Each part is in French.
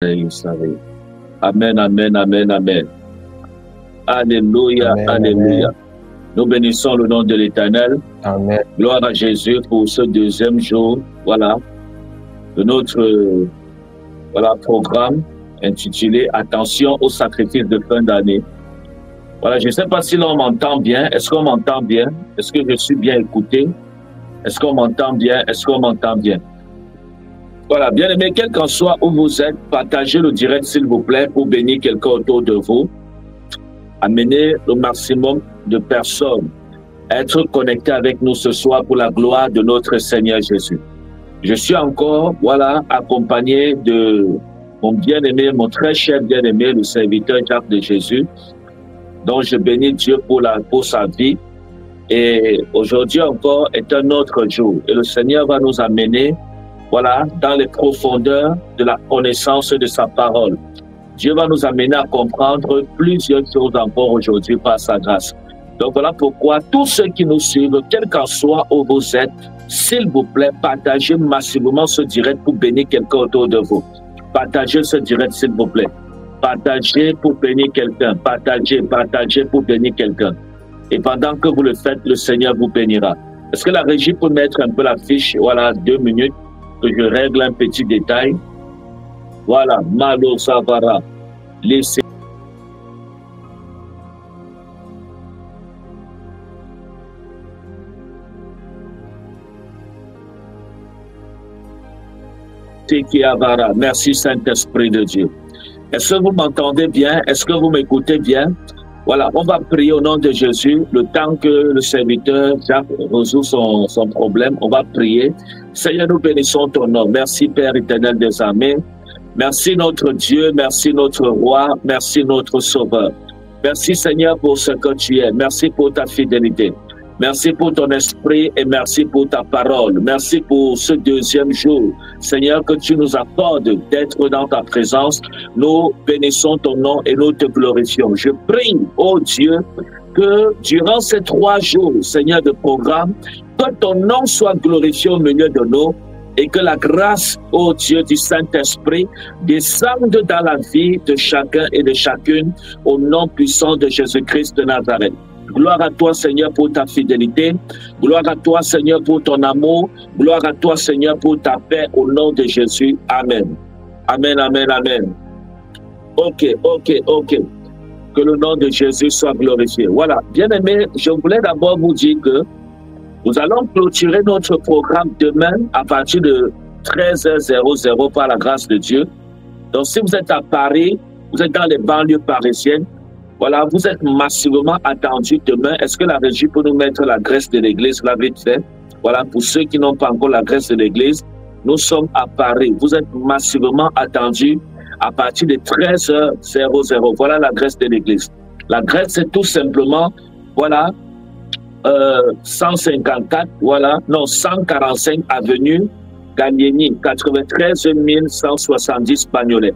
Amen, amen, amen, amen. Alléluia, Amen, alléluia. amen. Nous bénissons le nom de l'Éternel. Amen. Gloire à Jésus pour ce deuxième jour, voilà, de notre programme intitulé Attention au sacrifice de fin d'année. Voilà, je ne sais pas si l'on m'entend bien. Est-ce qu'on m'entend bien? Est-ce que je suis bien écouté? Est-ce qu'on m'entend bien? Est-ce qu'on m'entend bien? Voilà, bien aimé, quel qu'en soit où vous êtes, partagez le direct s'il vous plaît pour bénir quelqu'un autour de vous. Amenez le maximum de personnes à être connectées avec nous ce soir pour la gloire de notre Seigneur Jésus. Je suis encore, voilà, accompagné de mon bien-aimé, mon très cher bien-aimé, le serviteur Jacques de Jésus, dont je bénis Dieu pour sa vie. Et aujourd'hui encore est un autre jour. Et le Seigneur va nous amener, voilà, dans les profondeurs de la connaissance de sa parole. Dieu va nous amener à comprendre plusieurs choses encore aujourd'hui par sa grâce. Donc voilà pourquoi tous ceux qui nous suivent, quel qu'en soit où vous êtes, s'il vous plaît, partagez massivement ce direct pour bénir quelqu'un autour de vous. Partagez ce direct, s'il vous plaît. Partagez pour bénir quelqu'un. Partagez pour bénir quelqu'un. Et pendant que vous le faites, le Seigneur vous bénira. Est-ce que la régie peut mettre un peu la fiche? Voilà, 2 minutes, que je règle un petit détail. Voilà, Malo Savara. Laissez. Merci Saint-Esprit de Dieu. Est-ce que vous m'entendez bien? Est-ce que vous m'écoutez bien? Voilà, on va prier au nom de Jésus. Le temps que le serviteur Jacques résout son problème, on va prier. Seigneur, nous bénissons ton nom. Merci Père éternel des armées. Merci notre Dieu, merci notre roi, merci notre sauveur. Merci Seigneur pour ce que tu es. Merci pour ta fidélité. Merci pour ton esprit et merci pour ta parole. Merci pour ce deuxième jour, Seigneur, que tu nous accordes d'être dans ta présence. Nous bénissons ton nom et nous te glorifions. Je prie, oh Dieu, que durant ces 3 jours, Seigneur, de programme, que ton nom soit glorifié au milieu de nous et que la grâce, ô Dieu du Saint-Esprit, descende dans la vie de chacun et de chacune au nom puissant de Jésus-Christ de Nazareth. Gloire à toi, Seigneur, pour ta fidélité. Gloire à toi, Seigneur, pour ton amour. Gloire à toi, Seigneur, pour ta paix au nom de Jésus. Amen. Amen, amen, amen. Ok. Que le nom de Jésus soit glorifié. Voilà. Bien-aimés, je voulais d'abord vous dire que nous allons clôturer notre programme demain à partir de 13h00 par la grâce de Dieu. Donc, si vous êtes à Paris, vous êtes dans les banlieues parisiennes, voilà, vous êtes massivement attendus demain. Est-ce que la régie peut nous mettre l'adresse de l'église, là, vite fait? Voilà, pour ceux qui n'ont pas encore l'adresse de l'église, nous sommes à Paris. Vous êtes massivement attendus à partir de 13h00. Voilà l'adresse de l'église. L'adresse, c'est tout simplement, voilà, 154, voilà, non, 145 avenue Gallieni, 93 170 Bagnolet.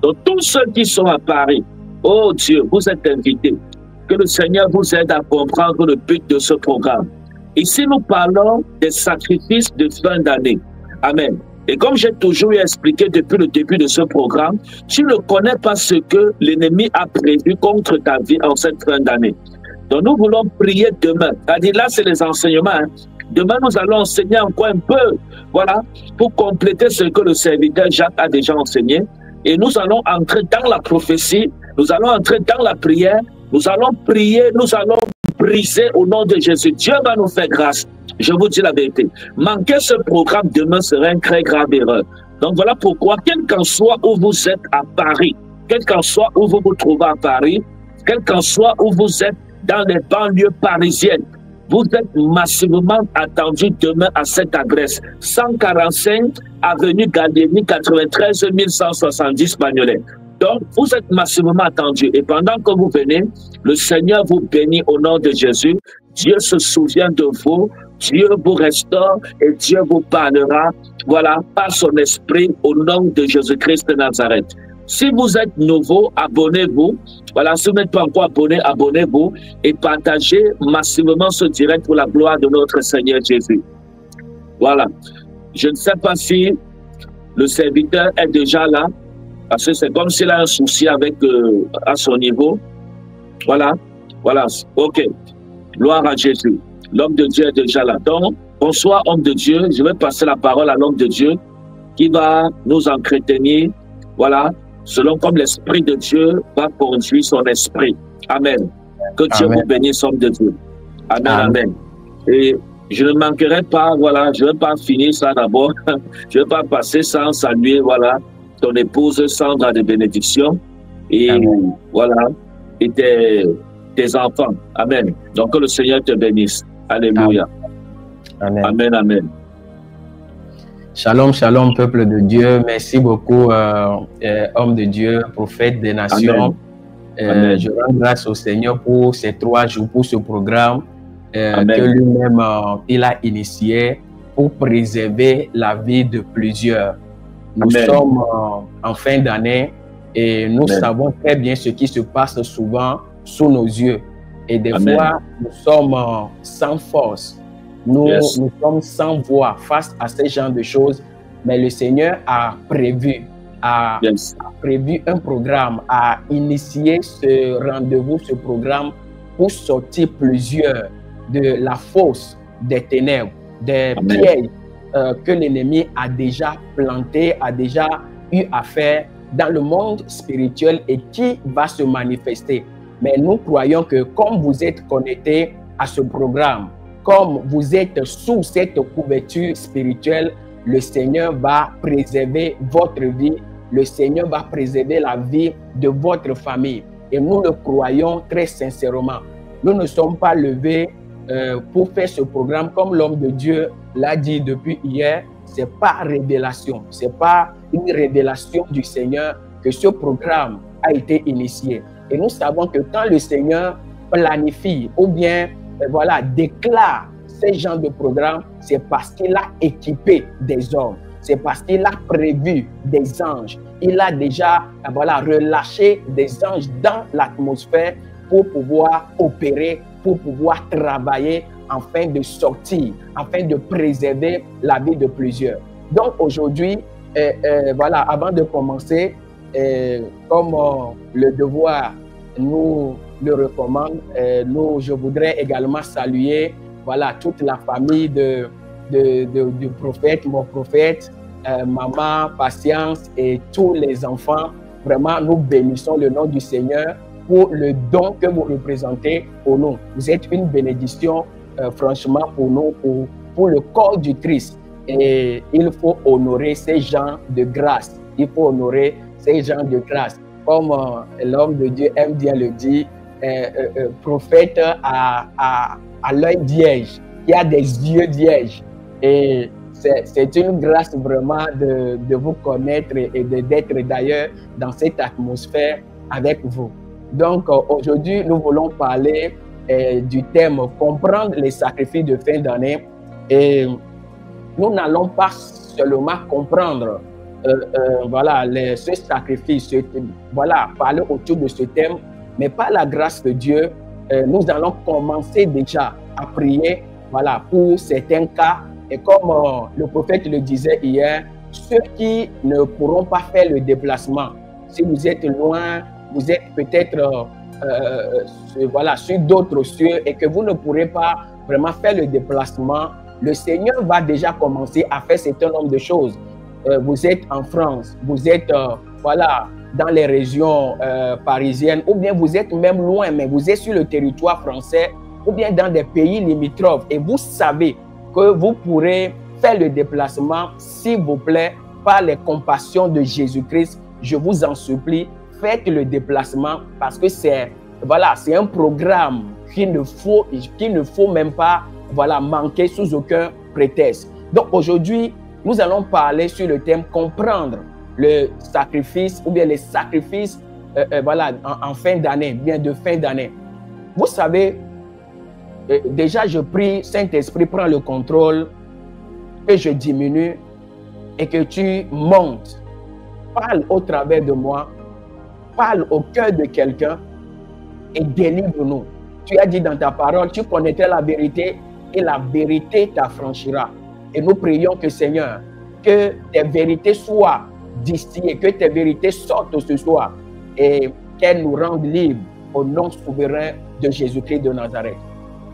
Donc, tous ceux qui sont à Paris, oh Dieu, vous êtes invités. Que le Seigneur vous aide à comprendre le but de ce programme. Ici, nous parlons des sacrifices de fin d'année. Amen. Et comme j'ai toujours expliqué depuis le début de ce programme, tu ne connais pas ce que l'ennemi a prévu contre ta vie en cette fin d'année. Donc, nous voulons prier demain. C'est-à-dire, là, c'est les enseignements. Hein. Demain, nous allons enseigner encore un peu, voilà, pour compléter ce que le serviteur Jacques a déjà enseigné. Et nous allons entrer dans la prophétie, nous allons entrer dans la prière, nous allons prier, nous allons briser au nom de Jésus. Dieu va nous faire grâce. Je vous dis la vérité. Manquer ce programme demain serait une très grave erreur. Donc voilà pourquoi, quel qu'en soit où vous êtes à Paris, quel qu'en soit où vous vous trouvez à Paris, quel qu'en soit où vous êtes dans les banlieues parisiennes, vous êtes massivement attendus demain à cette adresse. 145 avenue Gallieni, 93 170 Bagnolet. Donc, vous êtes massivement attendus. Et pendant que vous venez, le Seigneur vous bénit au nom de Jésus. Dieu se souvient de vous. Dieu vous restaure et Dieu vous parlera, voilà, par son esprit au nom de Jésus-Christ de Nazareth. Si vous êtes nouveau, abonnez-vous. Voilà, si vous n'êtes pas encore abonné, abonnez-vous et partagez massivement ce direct pour la gloire de notre Seigneur Jésus. Voilà. Je ne sais pas si le serviteur est déjà là. Parce que c'est comme s'il a un souci avec à son niveau. Voilà. Voilà. OK. Gloire à Jésus. L'homme de Dieu est déjà là. Donc, bonsoir, homme de Dieu. Je vais passer la parole à l'homme de Dieu qui va nous entretenir. Voilà. Selon comme l'Esprit de Dieu va conduire son esprit. Amen. Que Dieu vous bénisse, homme de Dieu. Amen, amen. Et je ne manquerai pas, voilà, je ne vais pas finir ça d'abord. Je ne vais pas passer sans saluer, voilà, ton épouse Sandra de bénédiction. Et amen. Voilà, et tes enfants. Amen. Donc que le Seigneur te bénisse. Alléluia. Amen. Amen, amen. Shalom, shalom, peuple de Dieu. Merci beaucoup, homme de Dieu, prophète des nations. Je rends grâce au Seigneur pour ces 3 jours, pour ce programme que lui-même il a initié pour préserver la vie de plusieurs. Nous sommes en fin d'année et nous savons très bien ce qui se passe souvent sous nos yeux. Et des fois, nous sommes sans force. Nous sommes sans voix face à ce genre de choses, mais le Seigneur a prévu un programme, a initié ce rendez-vous, ce programme pour sortir plusieurs de la fosse des ténèbres, des pièges que l'ennemi a déjà plantés, a déjà eu à faire dans le monde spirituel et qui va se manifester. Mais nous croyons que comme vous êtes connectés à ce programme, comme vous êtes sous cette couverture spirituelle, le Seigneur va préserver votre vie, le Seigneur va préserver la vie de votre famille. Et nous le croyons très sincèrement. Nous ne sommes pas levés pour faire ce programme, comme l'homme de Dieu l'a dit depuis hier, ce n'est pas révélation, ce n'est pas une révélation du Seigneur que ce programme a été initié. Et nous savons que quand le Seigneur planifie ou bien voilà, déclare ce genre de programme, c'est parce qu'il a équipé des hommes, c'est parce qu'il a prévu des anges. Il a déjà voilà, relâché des anges dans l'atmosphère pour pouvoir opérer, pour pouvoir travailler afin de sortir, afin de préserver la vie de plusieurs. Donc aujourd'hui, voilà, avant de commencer, comme le devoir nous le recommande, je voudrais également saluer voilà, toute la famille du prophète, mon prophète, maman, patience et tous les enfants. Vraiment, nous bénissons le nom du Seigneur pour le don que vous représentez pour nous. Vous êtes une bénédiction, franchement, pour nous, pour le corps du Christ. Et il faut honorer ces gens de grâce. Il faut honorer ces gens de grâce. Comme l'homme de Dieu aime bien le dire, prophète à l'œil vierge, qui a des yeux vierges. Et c'est une grâce vraiment de vous connaître et d'être d'ailleurs dans cette atmosphère avec vous. Donc aujourd'hui, nous voulons parler du thème « Comprendre les sacrifices de fin d'année ». Et nous n'allons pas seulement comprendre voilà, ce sacrifice, voilà, parler autour de ce thème, mais par la grâce de Dieu, nous allons commencer déjà à prier voilà, pour certains cas. Et comme le prophète le disait hier, ceux qui ne pourront pas faire le déplacement, si vous êtes loin, vous êtes peut-être voilà, sur d'autres cieux et que vous ne pourrez pas vraiment faire le déplacement, le Seigneur va déjà commencer à faire un certain nombre de choses. Vous êtes en France, vous êtes voilà, dans les régions parisiennes, ou bien vous êtes même loin, mais vous êtes sur le territoire français, ou bien dans des pays limitrophes, et vous savez que vous pourrez faire le déplacement, s'il vous plaît, par les compassions de Jésus-Christ. Je vous en supplie, faites le déplacement parce que c'est voilà, un programme qu'il ne faut même pas voilà, manquer sous aucun prétexte. Donc aujourd'hui, nous allons parler sur le thème comprendre le sacrifice ou bien les sacrifices voilà, en fin d'année, bien de fin d'année. Vous savez, déjà je prie, Saint-Esprit, prends le contrôle, que je diminue et que tu montes. Parle au travers de moi, parle au cœur de quelqu'un et délivre-nous. Tu as dit dans ta parole, tu connaîtrais la vérité et la vérité t'affranchira. Et nous prions que, Seigneur, que tes vérités soient d'ici et que tes vérités sortent ce soir et qu'elles nous rendent libres au nom souverain de Jésus-Christ de Nazareth.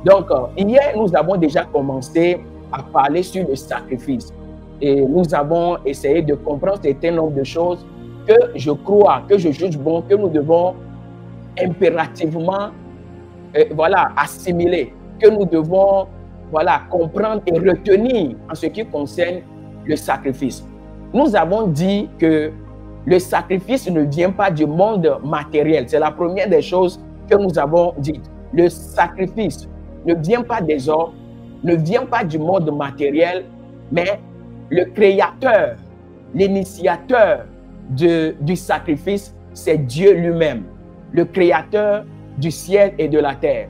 Donc, hier, nous avons déjà commencé à parler sur le sacrifice et nous avons essayé de comprendre un certain nombre de choses que je crois, que je juge bon, que nous devons impérativement assimiler, que nous devons comprendre et retenir en ce qui concerne le sacrifice. Nous avons dit que le sacrifice ne vient pas du monde matériel. C'est la première des choses que nous avons dites. Le sacrifice ne vient pas des hommes, ne vient pas du monde matériel, mais le créateur, l'initiateur du sacrifice, c'est Dieu lui-même, le créateur du ciel et de la terre.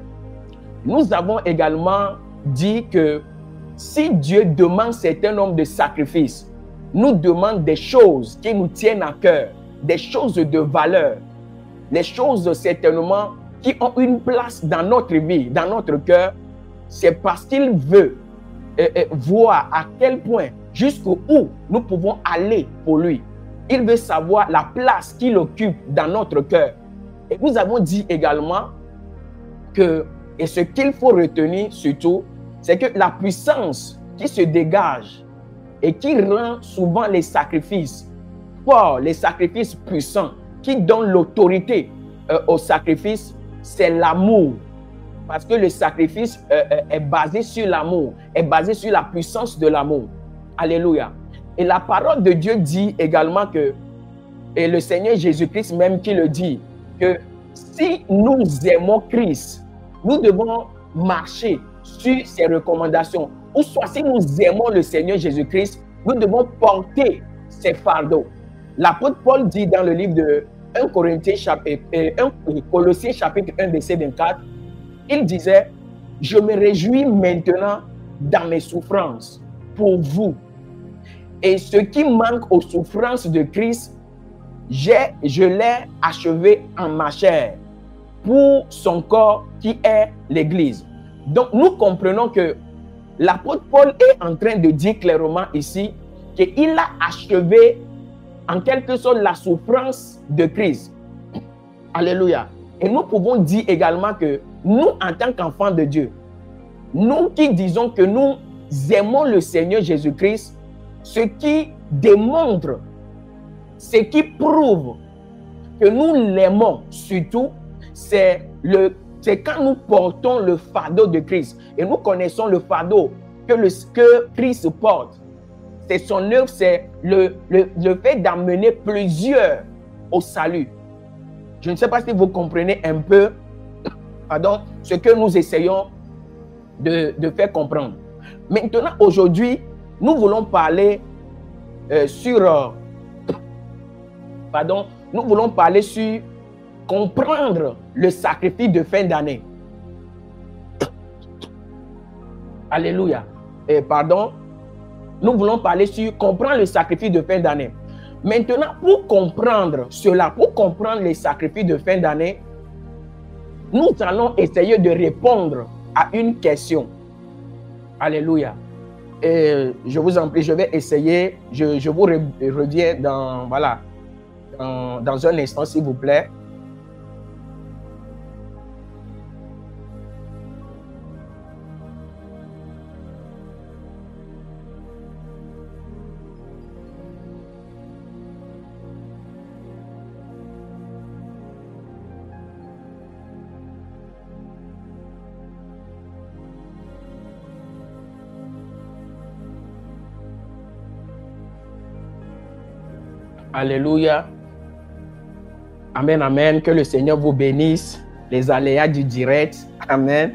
Nous avons également dit que si Dieu demande un certain nombre de sacrifices, nous demande des choses qui nous tiennent à cœur, des choses de valeur, les choses certainement qui ont une place dans notre vie, dans notre cœur, c'est parce qu'il veut voir à quel point, jusqu'où nous pouvons aller pour lui. Il veut savoir la place qu'il occupe dans notre cœur. Et nous avons dit également que, et ce qu'il faut retenir surtout, c'est que la puissance qui se dégage et qui rend souvent les sacrifices forts, les sacrifices puissants, qui donnent l'autorité au sacrifice, c'est l'amour. Parce que le sacrifice est basé sur l'amour, est basé sur la puissance de l'amour. Alléluia. Et la parole de Dieu dit également que, et le Seigneur Jésus-Christ même qui le dit, que si nous aimons Christ, nous devons marcher sur ses recommandations. Ou soit si nous aimons le Seigneur Jésus-Christ, nous devons porter ses fardeaux. L'apôtre Paul dit dans le livre de 1 Colossiens chapitre 1 verset 24, il disait, je me réjouis maintenant dans mes souffrances pour vous. Et ce qui manque aux souffrances de Christ, je l'ai achevé en ma chair pour son corps qui est l'Église. Donc nous comprenons que l'apôtre Paul est en train de dire clairement ici qu'il a achevé en quelque sorte la souffrance de Christ. Alléluia. Et nous pouvons dire également que nous, en tant qu'enfants de Dieu, nous qui disons que nous aimons le Seigneur Jésus-Christ, ce qui démontre, ce qui prouve que nous l'aimons surtout, c'est quand nous portons le fardeau de Christ. Et nous connaissons le fardeau que Christ porte. C'est son œuvre, c'est le fait d'amener plusieurs au salut. Je ne sais pas si vous comprenez un peu ce que nous essayons de faire comprendre. Maintenant, aujourd'hui, nous voulons parler sur comprendre le sacrifice de fin d'année. Alléluia. Nous voulons parler sur comprendre le sacrifice de fin d'année. Maintenant, pour comprendre cela, pour comprendre les sacrifices de fin d'année, nous allons essayer de répondre à une question. Alléluia. Et je vous en prie, je vais essayer. Je vous reviens dans un instant, s'il vous plaît. Alléluia. Amen, amen. Que le Seigneur vous bénisse. Les aléas du direct. Amen.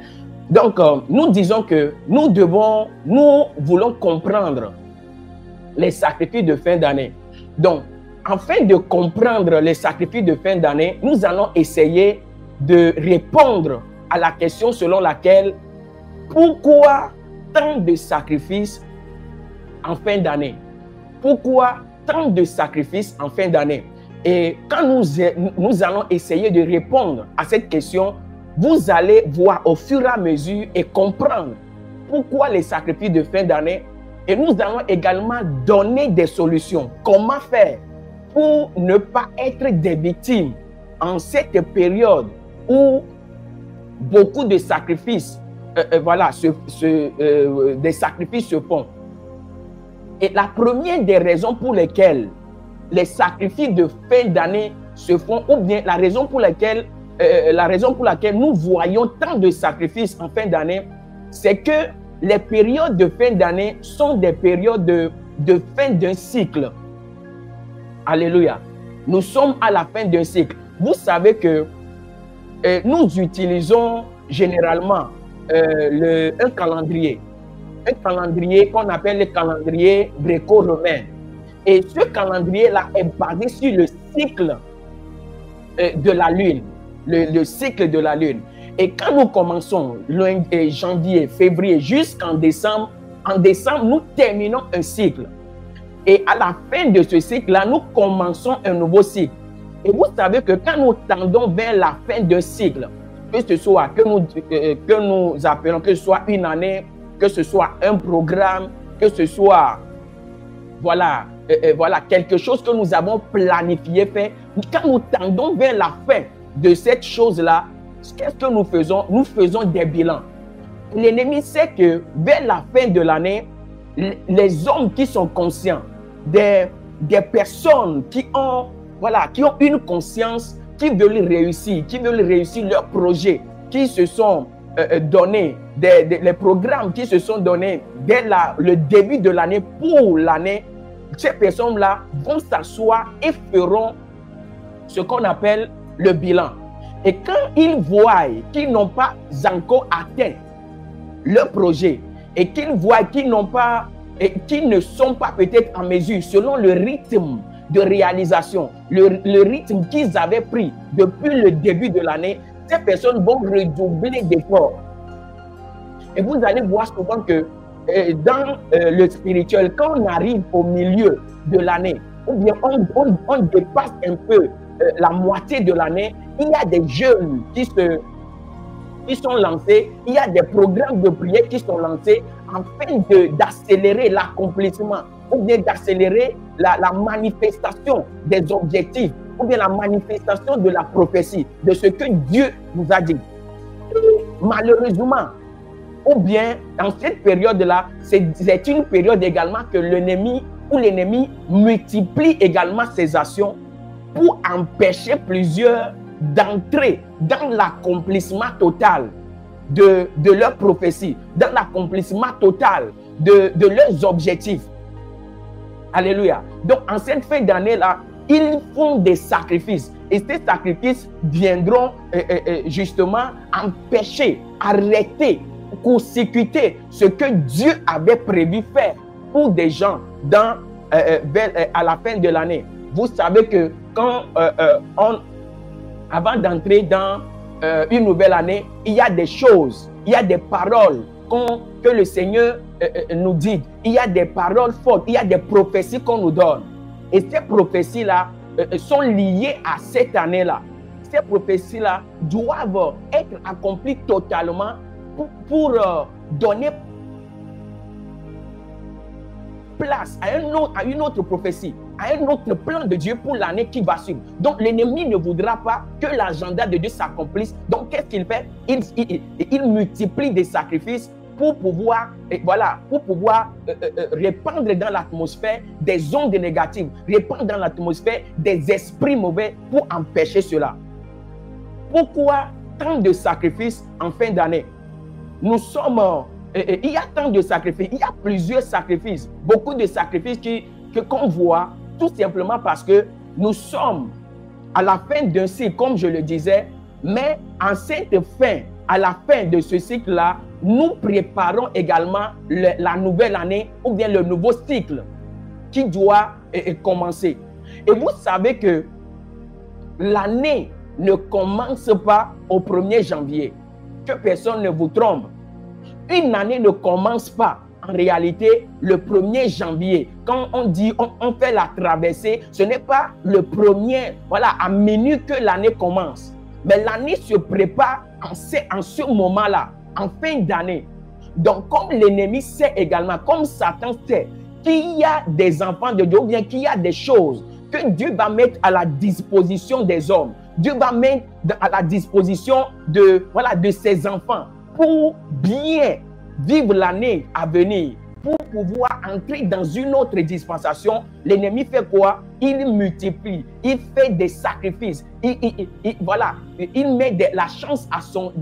Donc, nous disons que nous voulons comprendre les sacrifices de fin d'année. Donc, afin de comprendre les sacrifices de fin d'année, nous allons essayer de répondre à la question selon laquelle pourquoi tant de sacrifices en fin d'année? Pourquoi tant de sacrifices en fin d'année? Et quand nous allons essayer de répondre à cette question, vous allez voir au fur et à mesure et comprendre pourquoi les sacrifices de fin d'année. Et nous allons également donner des solutions. Comment faire pour ne pas être des victimes en cette période où beaucoup de sacrifices, des sacrifices se font. Et la première des raisons pour lesquelles les sacrifices de fin d'année se font, ou bien la raison pour laquelle nous voyons tant de sacrifices en fin d'année, c'est que les périodes de fin d'année sont des périodes de fin d'un cycle. Alléluia. Nous sommes à la fin d'un cycle. Vous savez que nous utilisons généralement un calendrier qu'on appelle le calendrier gréco-romain. Et ce calendrier-là est basé sur le cycle de la lune, le cycle de la lune. Et quand nous commençons janvier, février jusqu'en décembre, en décembre, nous terminons un cycle. Et à la fin de ce cycle-là, nous commençons un nouveau cycle. Et vous savez que quand nous tendons vers la fin d'un cycle, que ce soit que nous appelons, que ce soit une année, que ce soit un programme, que ce soit quelque chose que nous avons planifié faire, quand nous tendons vers la fin de cette chose-là, qu'est-ce que nous faisons? Nous faisons des bilans. L'ennemi sait que vers la fin de l'année, les hommes qui sont conscients, des personnes qui ont une conscience, qui veulent réussir leur projet, qui se sont donnés, les programmes qui se sont donnés dès le début de l'année pour l'année, ces personnes-là vont s'asseoir et feront ce qu'on appelle le bilan. Et quand ils voient qu'ils n'ont pas encore atteint leur projet et qu'ils voient qu'ils ne sont pas peut-être en mesure, selon le rythme de réalisation, le rythme qu'ils avaient pris depuis le début de l'année, ces personnes vont redoubler d'efforts. Et vous allez voir souvent que dans le spirituel, quand on arrive au milieu de l'année, ou bien on dépasse un peu la moitié de l'année, il y a des jeunes qui sont lancés, il y a des programmes de prière qui sont lancés afin d'accélérer l'accomplissement, ou bien d'accélérer la manifestation des objectifs, ou bien la manifestation de la prophétie, de ce que Dieu nous a dit. Et malheureusement, ou bien dans cette période-là, c'est une période également que l'ennemi multiplie également ses actions pour empêcher plusieurs d'entrer dans l'accomplissement total de leur prophétie, dans l'accomplissement total de leurs objectifs. Alléluia. Donc, en cette fin d'année-là, ils font des sacrifices. Et ces sacrifices viendront justement empêcher, arrêter, court-circuiter ce que Dieu avait prévu faire pour des gens à la fin de l'année. Vous savez que quand avant d'entrer dans une nouvelle année, il y a des choses, il y a des paroles que le Seigneur nous dit. Il y a des paroles fortes, il y a des prophéties qu'on nous donne. Et ces prophéties-là sont liées à cette année-là. Ces prophéties-là doivent être accomplies totalement pour donner place à une autre prophétie, à un autre plan de Dieu pour l'année qui va suivre. Donc l'ennemi ne voudra pas que l'agenda de Dieu s'accomplisse. Donc qu'est-ce qu'il fait? Il multiplie des sacrifices pour pouvoir répandre dans l'atmosphère des ondes négatives, répandre dans l'atmosphère des esprits mauvais pour empêcher cela. Pourquoi tant de sacrifices en fin d'année? Nous sommes... il y a tant de sacrifices, il y a plusieurs sacrifices, beaucoup de sacrifices qu'on voit, tout simplement parce que nous sommes à la fin d'un cycle, comme je le disais, mais en cette fin, à la fin de ce cycle-là, nous préparons également la nouvelle année ou bien le nouveau cycle qui doit commencer. Et vous savez que l'année ne commence pas au 1er janvier, que personne ne vous trompe. Une année ne commence pas en réalité le 1er janvier. Quand on dit on fait la traversée, ce n'est pas le premier, à minuit que l'année commence. Mais l'année se prépare en ce moment-là, en fin d'année. Donc, comme l'ennemi sait également, comme Satan sait qu'il y a des enfants de Dieu, ou bien qu'il y a des choses que Dieu va mettre à la disposition des hommes. Dieu va mettre à la disposition de ses enfants pour bien vivre l'année à venir, pour pouvoir entrer dans une autre dispensation. L'ennemi fait quoi? Il multiplie, il fait des sacrifices, il met la chance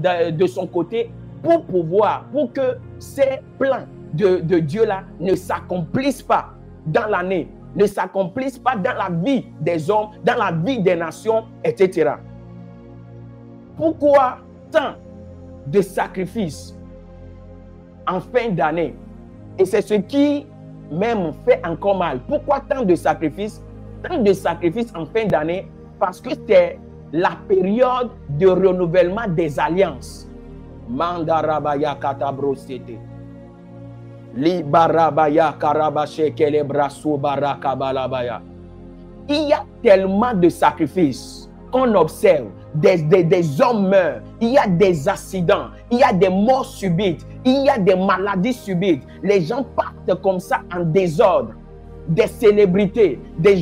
de son côté pour que ces plans de Dieu là ne s'accomplissent pas dans l'année, ne s'accomplissent pas dans la vie des hommes, dans la vie des nations, etc. Pourquoi tant de sacrifices en fin d'année? Et c'est ce qui même fait encore mal. Pourquoi tant de sacrifices? Tant de sacrifices en fin d'année, parce que c'est la période de renouvellement des alliances. Mandarabaya katabrosete. Libarabaya karabache kelebrasu barakabalabaya. Il y a tellement de sacrifices qu'on observe. Des hommes meurent, il y a des accidents, il y a des morts subites, il y a des maladies subites. Les gens partent comme ça en désordre. Des célébrités, des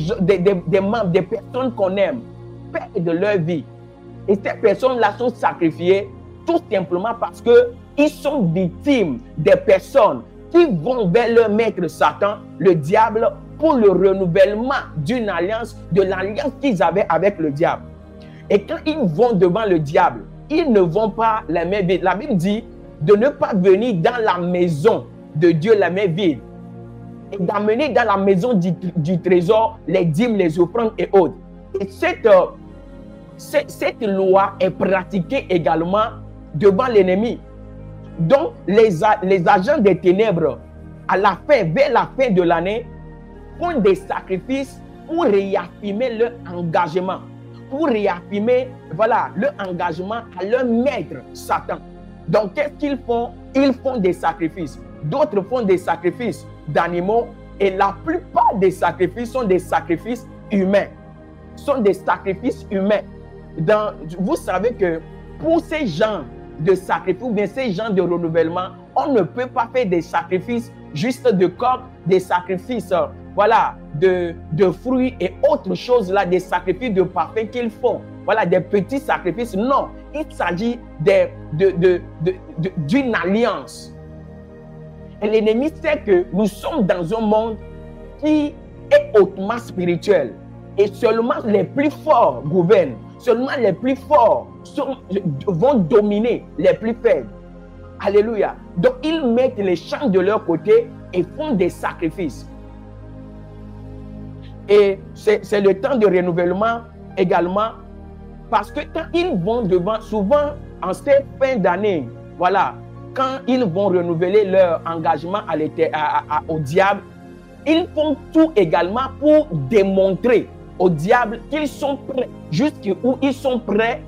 membres, des personnes qu'on aime perdent leur vie. Et ces personnes-là sont sacrifiées tout simplement parce qu'ils sont victimes des personnes qui vont vers leur maître Satan, le diable, pour le renouvellement d'une alliance, de l'alliance qu'ils avaient avec le diable. Et quand ils vont devant le diable, ils ne vont pas la main vide. La Bible dit de ne pas venir dans la maison de Dieu la main vide. Et d'amener dans la maison du trésor les dîmes, les offrandes et autres. Et cette loi est pratiquée également devant l'ennemi. Donc, les agents des ténèbres, vers la fin de l'année, font des sacrifices pour réaffirmer leur engagement. Pour réaffirmer, leur engagement à leur maître, Satan. Donc, qu'est-ce qu'ils font? Ils font des sacrifices. D'autres font des sacrifices d'animaux. Et la plupart des sacrifices sont des sacrifices humains. Sont des sacrifices humains. Vous savez que pour ces gens de sacrifices, ou bien ces gens de renouvellement, on ne peut pas faire des sacrifices juste de coq, des sacrifices de fruits et autres choses là, des sacrifices de parfum qu'ils font. Voilà, des petits sacrifices. Non, il s'agit d'une alliance. Et l'ennemi sait que nous sommes dans un monde qui est hautement spirituel. Et seulement les plus forts gouvernent. Seulement les plus forts vont dominer les plus faibles. Alléluia. Donc, ils mettent les champs de leur côté et font des sacrifices. Et c'est le temps de renouvellement également, parce que quand ils vont devant, souvent en cette fin d'année, quand ils vont renouveler leur engagement au diable, ils font tout également pour démontrer au diable qu'ils sont prêts, jusqu'où ils sont prêts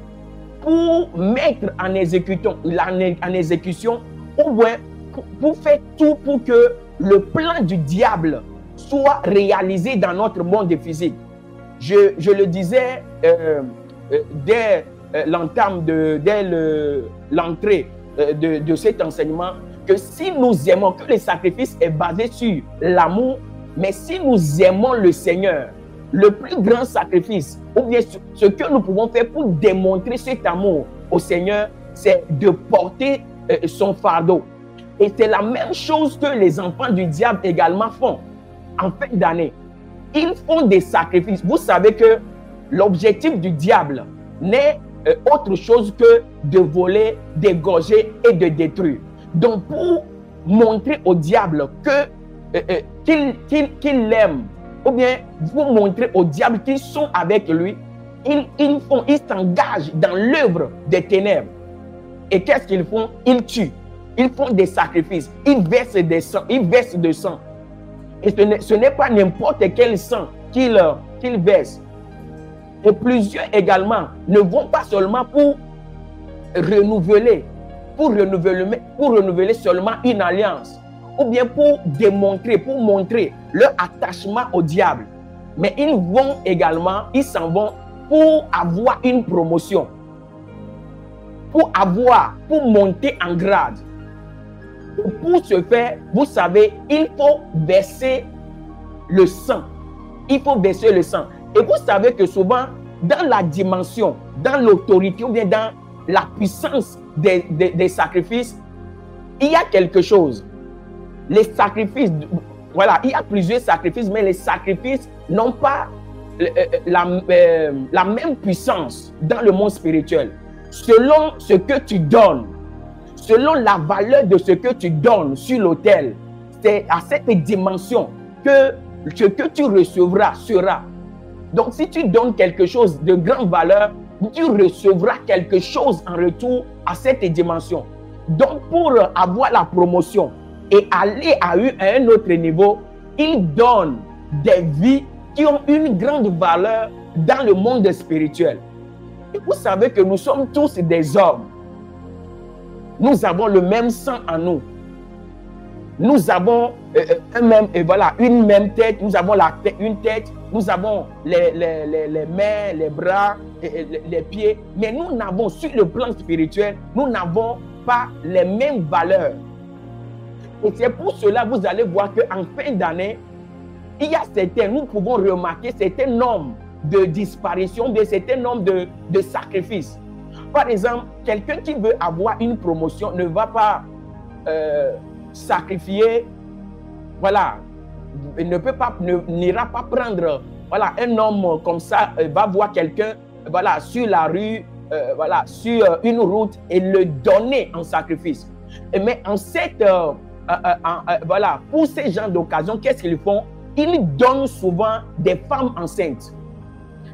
pour mettre en exécution, ou bien pour faire tout pour que le plan du diable soit réalisé dans notre monde physique. Je le disais dès l'entrée de cet enseignement, que si nous aimons, que le sacrifice est basé sur l'amour, mais si nous aimons le Seigneur, le plus grand sacrifice, ou bien ce que nous pouvons faire pour démontrer cet amour au Seigneur, c'est de porter son fardeau. Et c'est la même chose que les enfants du diable également font en fin d'année. Ils font des sacrifices. Vous savez que l'objectif du diable n'est autre chose que de voler, d'égorger et de détruire. Donc, pour montrer au diable qu'il l'aime, ou bien pour montrer au diable qu'ils sont avec lui, ils s'engagent dans l'œuvre des ténèbres. Et qu'est-ce qu'ils font? Ils tuent. Ils font des sacrifices. Ils versent du sang. Et ce n'est pas n'importe quel sang qu'ils versent. Et plusieurs également ne vont pas seulement pour renouveler seulement une alliance, ou bien pour montrer leur attachement au diable. Mais ils s'en vont pour avoir une promotion, pour monter en grade. Et pour ce faire, vous savez, il faut verser le sang. Il faut verser le sang. Et vous savez que souvent, dans la dimension, dans l'autorité ou bien dans la puissance des sacrifices, il y a quelque chose. Les sacrifices, voilà, il y a plusieurs sacrifices, mais les sacrifices n'ont pas la même puissance dans le monde spirituel. Selon ce que tu donnes, selon la valeur de ce que tu donnes sur l'autel, c'est à cette dimension que ce que tu recevras sera. Donc, si tu donnes quelque chose de grande valeur, tu recevras quelque chose en retour à cette dimension. Donc, pour avoir la promotion et aller à un autre niveau, il donne des vies qui ont une grande valeur dans le monde spirituel. Et vous savez que nous sommes tous des hommes. Nous avons le même sang en nous. Nous avons une même tête. Nous avons une tête. Nous avons les mains, les bras, les pieds. Mais nous n'avons, sur le plan spirituel, nous n'avons pas les mêmes valeurs. Et c'est pour cela que vous allez voir qu'en fin d'année, il y a nous pouvons remarquer certains nombres de disparitions, mais certains nombres de sacrifices. Par exemple, quelqu'un qui veut avoir une promotion ne va pas sacrifier, voilà, n'ira pas prendre, voilà, un homme comme ça, va voir quelqu'un, voilà, sur la rue, voilà, sur une route et le donner en sacrifice. Mais en cette, voilà, pour ces gens d'occasion, qu'est-ce qu'ils font? Ils donnent souvent des femmes enceintes.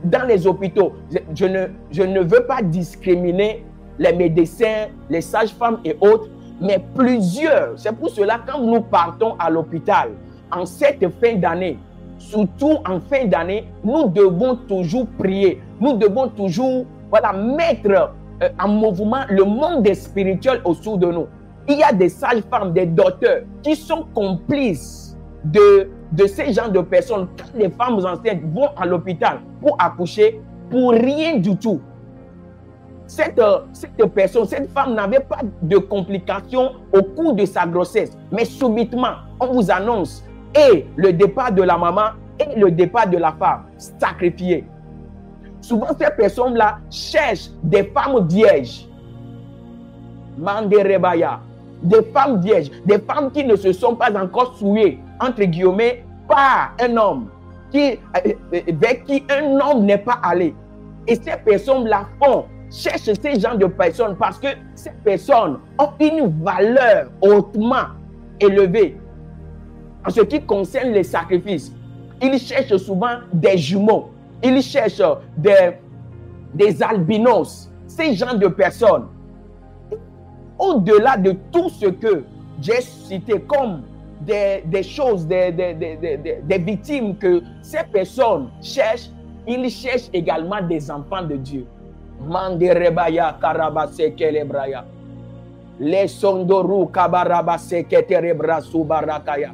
Dans les hôpitaux, je ne veux pas discriminer les médecins, les sages-femmes et autres, mais plusieurs. C'est pour cela quand nous partons à l'hôpital, en cette fin d'année, surtout en fin d'année, nous devons toujours prier. Nous devons toujours, voilà, mettre en mouvement le monde spirituel autour de nous. Il y a des sages-femmes, des docteurs qui sont complices de ces genres de personnes. Quand les femmes enceintes vont à l'hôpital pour accoucher, pour rien du tout. Cette personne, cette femme n'avait pas de complications au cours de sa grossesse. Mais subitement, on vous annonce et le départ de la maman et le départ de la femme sacrifiée. Souvent, ces personnes-là cherchent des femmes vierges. Manderebaya. Des femmes vierges, des femmes qui ne se sont pas encore souillées, entre guillemets, par un homme, vers qui un homme n'est pas allé. Et ces personnes-là cherchent ces genres de personnes parce que ces personnes ont une valeur hautement élevée. En ce qui concerne les sacrifices, ils cherchent souvent des jumeaux, ils cherchent des albinos, ces genres de personnes. Au-delà de tout ce que j'ai cité comme des choses, des victimes que ces personnes cherchent, ils cherchent également des enfants de Dieu. Manderebaya karabase kelebraya. Les sondoru kabarabase keterebrasu barakaya.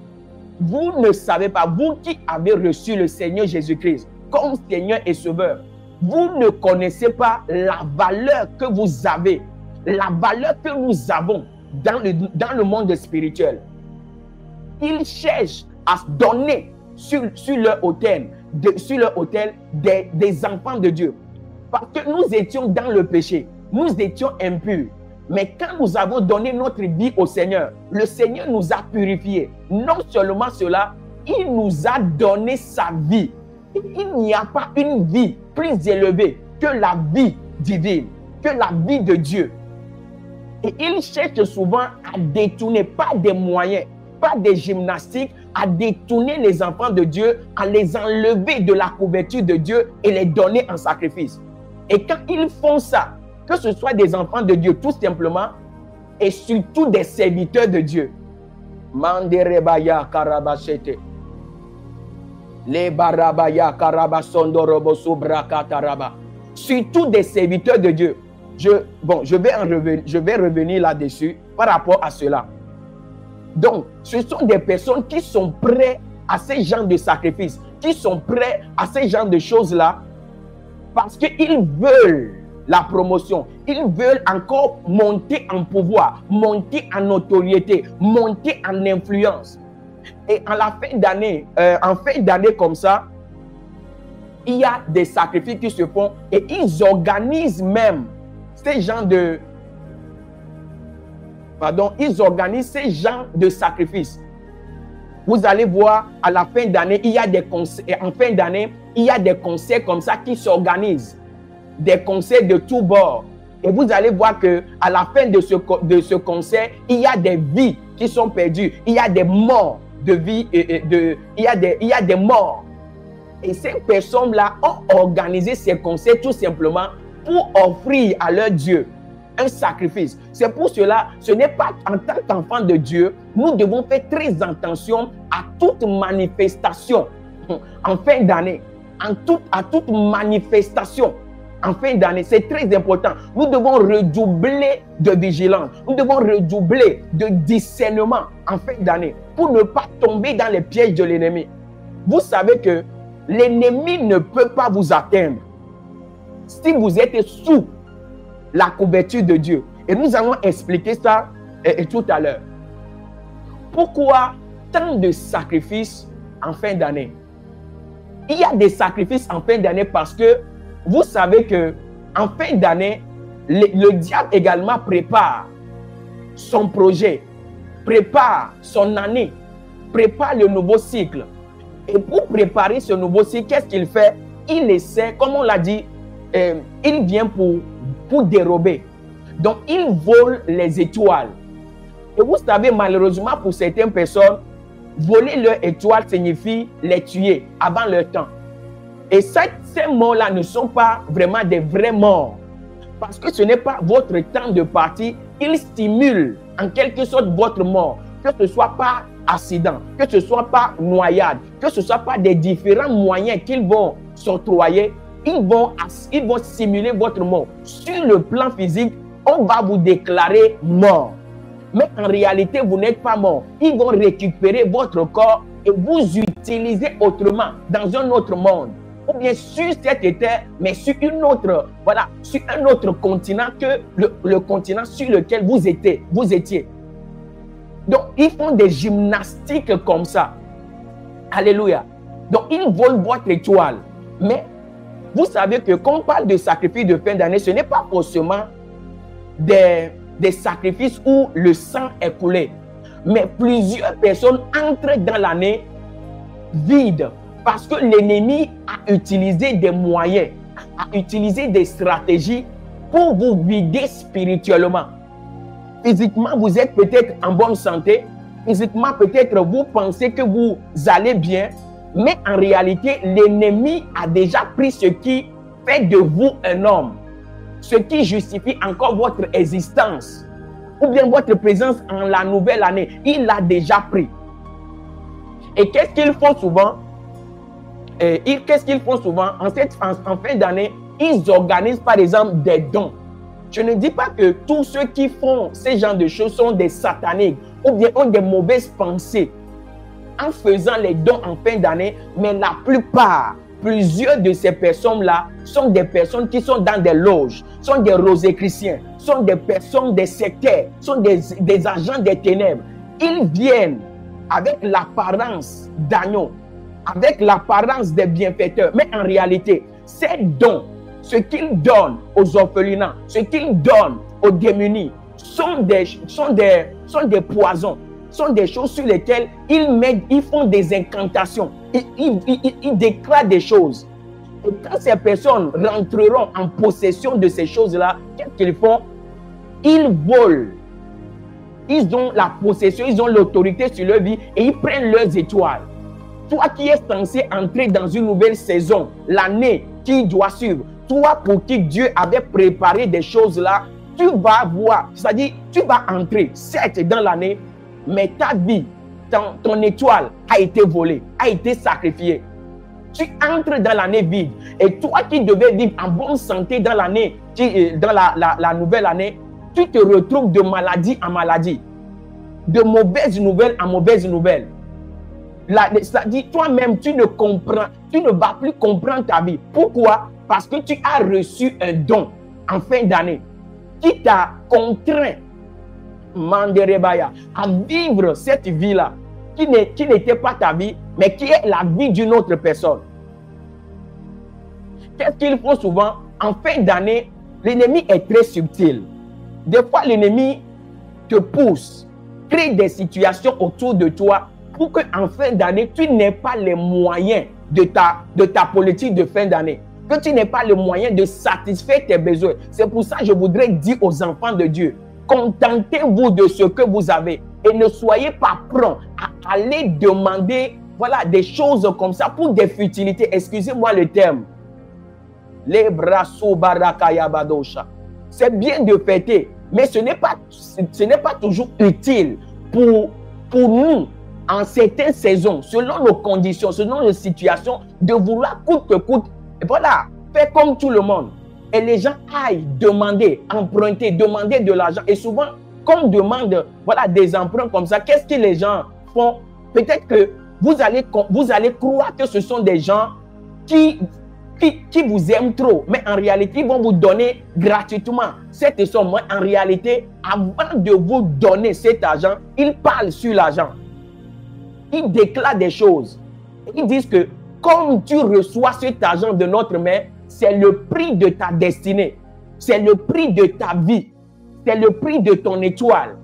Vous ne savez pas, vous qui avez reçu le Seigneur Jésus-Christ comme Seigneur et Sauveur, vous ne connaissez pas la valeur que vous avez, la valeur que nous avons dans le monde spirituel. Ils cherchent à donner sur leur autel, des enfants de Dieu. Parce que nous étions dans le péché, nous étions impurs. Mais quand nous avons donné notre vie au Seigneur, le Seigneur nous a purifiés. Non seulement cela, il nous a donné sa vie. Il n'y a pas une vie plus élevée que la vie divine, que la vie de Dieu. Et il cherche souvent à détourner, pas des moyens, pas des gymnastiques, à détourner les enfants de Dieu, à les enlever de la couverture de Dieu et les donner en sacrifice. Et quand ils font ça, que ce soit des enfants de Dieu tout simplement, et surtout des serviteurs de Dieu. Manderebaya karabashete. Les barabaya karabasondorobosu brakataraba. Surtout des serviteurs de Dieu. Je vais revenir là-dessus par rapport à cela. Donc, ce sont des personnes qui sont prêtes à ces genres de sacrifices, qui sont prêts à ces genres de choses-là, parce qu'ils veulent la promotion, ils veulent encore monter en pouvoir, monter en notoriété, monter en influence. Et en fin d'année comme ça, il y a des sacrifices qui se font et ils organisent même ces gens de... Pardon, ils organisent ces genres de sacrifices. Vous allez voir, à la fin d'année, il y a des conseils. En fin d'année, il y a des conseils comme ça qui s'organisent. Des conseils de tous bords. Et vous allez voir que à la fin de ce conseil, il y a des vies qui sont perdues. Il y a des morts de vie. Il y a des morts. Et ces personnes-là ont organisé ces conseils tout simplement pour offrir à leur Dieu un sacrifice. C'est pour cela, ce n'est pas en tant qu'enfant de Dieu, nous devons faire très attention à toute manifestation en fin d'année. À toute manifestation en fin d'année, c'est très important. Nous devons redoubler de vigilance. Nous devons redoubler de discernement en fin d'année pour ne pas tomber dans les pièges de l'ennemi. Vous savez que l'ennemi ne peut pas vous atteindre si vous êtes sous la couverture de Dieu. Et nous allons expliquer ça tout à l'heure. Pourquoi tant de sacrifices en fin d'année? Il y a des sacrifices en fin d'année parce que vous savez que en fin d'année, le diable également prépare son projet, prépare son année, prépare le nouveau cycle. Et pour préparer ce nouveau cycle, qu'est-ce qu'il fait? Il essaie, comme on l'a dit, il vient pour dérober. Donc, il vole les étoiles. Et vous savez, malheureusement, pour certaines personnes, voler leurs étoiles signifie les tuer avant leur temps. Et ces morts-là ne sont pas vraiment des vrais morts. Parce que ce n'est pas votre temps de partir. Il stimule en quelque sorte votre mort. Que ce soit par accident, que ce soit par noyade, que ce soit par des différents moyens qu'ils vont s'octroyer, ils vont simuler votre mort. Sur le plan physique, on va vous déclarer mort. Mais en réalité, vous n'êtes pas mort. Ils vont récupérer votre corps et vous utiliser autrement, dans un autre monde. Ou bien sur cette terre, mais sur une autre, voilà, sur un autre continent que le continent sur lequel vous étiez. Donc, ils font des gymnastiques comme ça. Alléluia. Donc, ils volent votre étoile. Mais, vous savez que quand on parle de sacrifice de fin d'année, ce n'est pas forcément des sacrifices où le sang est coulé. Mais plusieurs personnes entrent dans l'année vide parce que l'ennemi a utilisé des moyens, a utilisé des stratégies pour vous vider spirituellement. Physiquement, vous êtes peut-être en bonne santé. Physiquement, peut-être vous pensez que vous allez bien. Mais en réalité, l'ennemi a déjà pris ce qui fait de vous un homme. Ce qui justifie encore votre existence. Ou bien votre présence en la nouvelle année. Il l'a déjà pris. Et qu'est-ce qu'ils font souvent? En fin d'année, ils organisent par exemple des dons. Je ne dis pas que tous ceux qui font ces genres de choses sont des sataniques ou bien ont des mauvaises pensées en faisant les dons en fin d'année, mais la plupart, plusieurs de ces personnes-là sont des personnes qui sont dans des loges, sont des rosicruciens, sont des personnes des sectaires, sont des agents des ténèbres. Ils viennent avec l'apparence d'agneaux, avec l'apparence des bienfaiteurs, mais en réalité, ces dons, ce qu'ils donnent aux orphelinats, ce qu'ils donnent aux démunis, sont des poisons, sont des choses sur lesquelles ils font des incantations, ils déclarent des choses. Et quand ces personnes rentreront en possession de ces choses-là, qu'est-ce qu'ils font? Ils volent. Ils ont la possession, ils ont l'autorité sur leur vie et ils prennent leurs étoiles. Toi qui es censé entrer dans une nouvelle saison, l'année qui doit suivre, toi pour qui Dieu avait préparé des choses là, tu vas voir, c'est-à-dire tu vas entrer, certes dans l'année, mais ta vie, ton étoile a été volée, a été sacrifiée. Tu entres dans l'année vide. Et toi qui devais vivre en bonne santé dans l'année, dans la nouvelle année, tu te retrouves de maladie en maladie, de mauvaises nouvelles en mauvaises nouvelles. C'est-à-dire toi-même, tu ne vas plus comprendre ta vie. Pourquoi? Parce que tu as reçu un don en fin d'année qui t'a contraint, Manderebaya, à vivre cette vie-là, qui n'était pas ta vie, mais qui est la vie d'une autre personne. qu'est-ce qu'ils font souvent? En fin d'année, l'ennemi est très subtil. Des fois, l'ennemi te pousse, crée des situations autour de toi pour qu'en fin d'année, tu n'aies pas les moyens de ta politique de fin d'année. Que tu n'aies pas le moyen de satisfaire tes besoins. C'est pour ça que je voudrais dire aux enfants de Dieu, contentez-vous de ce que vous avez et ne soyez pas prompt à aller demander voilà, des choses comme ça pour des futilités. Excusez-moi le terme. Les brasso barakaya badosha. C'est bien de fêter, mais ce n'est pas toujours utile pour nous, en certaines saisons, selon nos conditions, selon nos situations, de vouloir coûte que coûte, voilà, faire comme tout le monde. Et les gens aillent demander, emprunter, demander de l'argent. Et souvent, quand on demande voilà, des emprunts comme ça, qu'est-ce que les gens font? Peut-être que vous allez croire que ce sont des gens qui vous aiment trop. Mais en réalité, ils vont vous donner gratuitement cette somme. En réalité, avant de vous donner cet argent, ils parlent sur l'argent. Ils déclarent des choses. Ils disent que comme tu reçois cet argent de notre main, c'est le prix de ta destinée. C'est le prix de ta vie. C'est le prix de ton étoile.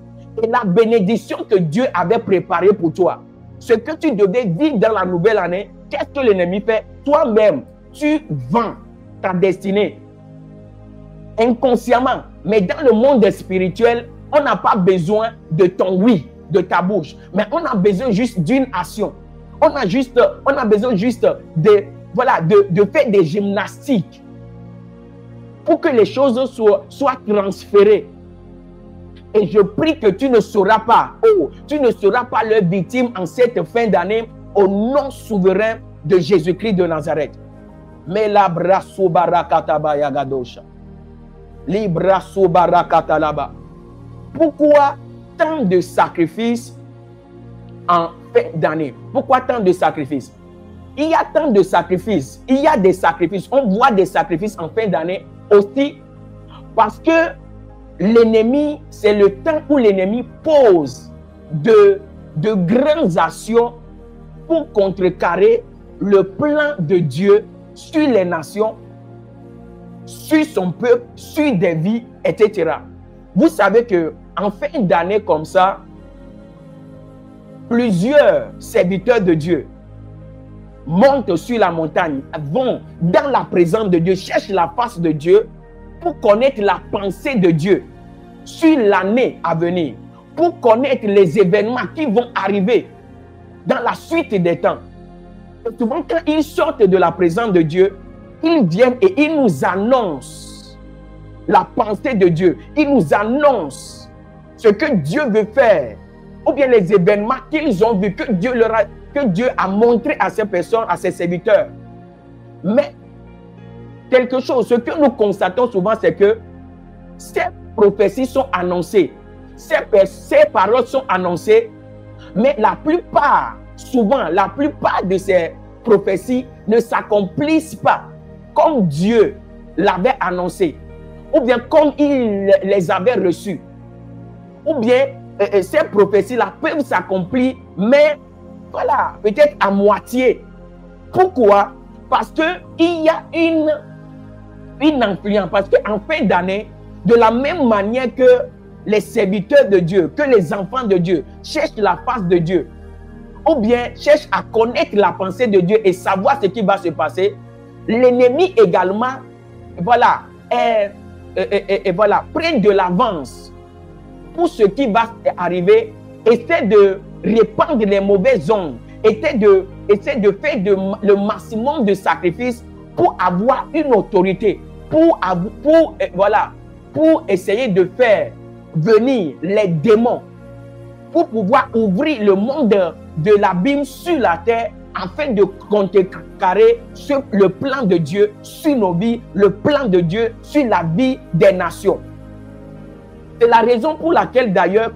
Et la bénédiction que Dieu avait préparée pour toi. Ce que tu devais vivre dans la nouvelle année, qu'est-ce que l'ennemi fait? Toi-même, tu vends ta destinée. Inconsciemment. Mais dans le monde spirituel, on n'a pas besoin de ton oui, de ta bouche. Mais on a besoin juste d'une action. On a besoin juste de faire des gymnastiques pour que les choses soient transférées. Et je prie que tu ne seras pas leur victime en cette fin d'année au nom souverain de Jésus-Christ de Nazareth. Mais la brasso barakataba yagadosha. Li brasso barakatalaba. Pourquoi tant de sacrifices en fin d'année? Pourquoi tant de sacrifices? Il y a tant de sacrifices. Il y a des sacrifices. On voit des sacrifices en fin d'année aussi parce que l'ennemi, c'est le temps où l'ennemi pose de grandes actions pour contrecarrer le plan de Dieu sur les nations, sur son peuple, sur des vies, etc. Vous savez que en fin d'année comme ça, plusieurs serviteurs de Dieu montent sur la montagne, vont dans la présence de Dieu, cherchent la face de Dieu pour connaître la pensée de Dieu sur l'année à venir, pour connaître les événements qui vont arriver dans la suite des temps. Et souvent, quand ils sortent de la présence de Dieu, ils viennent et ils nous annoncent la pensée de Dieu. Ils nous annoncent ce que Dieu veut faire, ou bien les événements qu'ils ont vus, que Dieu a montré à ces personnes, à ces serviteurs. Mais quelque chose, ce que nous constatons souvent, c'est que ces prophéties sont annoncées, ces paroles sont annoncées, mais la plupart de ces prophéties ne s'accomplissent pas comme Dieu l'avait annoncé, ou bien comme il les avait reçues, ou bien ces prophéties-là peuvent s'accomplir, mais voilà, peut-être à moitié. Pourquoi? Parce qu'il y a une influence. Parce qu'en fin d'année, de la même manière que les serviteurs de Dieu, que les enfants de Dieu cherchent la face de Dieu, ou bien cherchent à connaître la pensée de Dieu et savoir ce qui va se passer, l'ennemi également, voilà, prend de l'avance pour ce qui va arriver, essaie de répandre les mauvaises ondes, essaie de faire le maximum de sacrifices pour avoir une autorité, pour essayer de faire venir les démons, pour pouvoir ouvrir le monde de l'abîme sur la terre, afin de contrecarrer le plan de Dieu sur nos vies, le plan de Dieu sur la vie des nations. C'est la raison pour laquelle d'ailleurs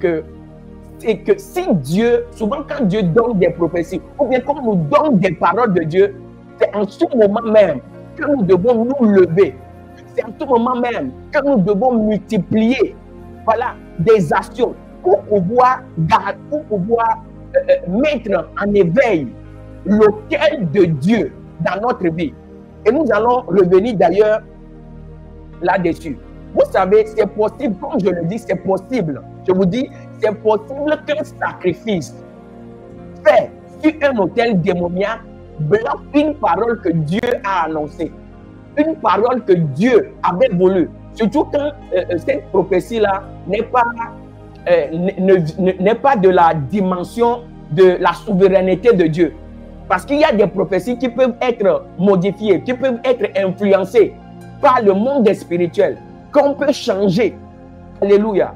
c'est que si Dieu, souvent quand Dieu donne des prophéties, ou bien quand nous donne des paroles de Dieu, c'est en ce moment même que nous devons nous lever. C'est en ce moment même que nous devons multiplier, voilà, des actions pour pouvoir mettre en éveil l'autel de Dieu dans notre vie. Et nous allons revenir d'ailleurs là-dessus. Vous savez, c'est possible, comme je le dis, c'est possible. Je vous dis, c'est possible qu'un sacrifice fait sur un autel démoniaque bloque une parole que Dieu a annoncée. Une parole que Dieu avait voulu. Surtout quand cette prophétie-là n'est pas de la dimension de la souveraineté de Dieu. Parce qu'il y a des prophéties qui peuvent être modifiées, qui peuvent être influencées par le monde spirituel, qu'on peut changer. Alléluia.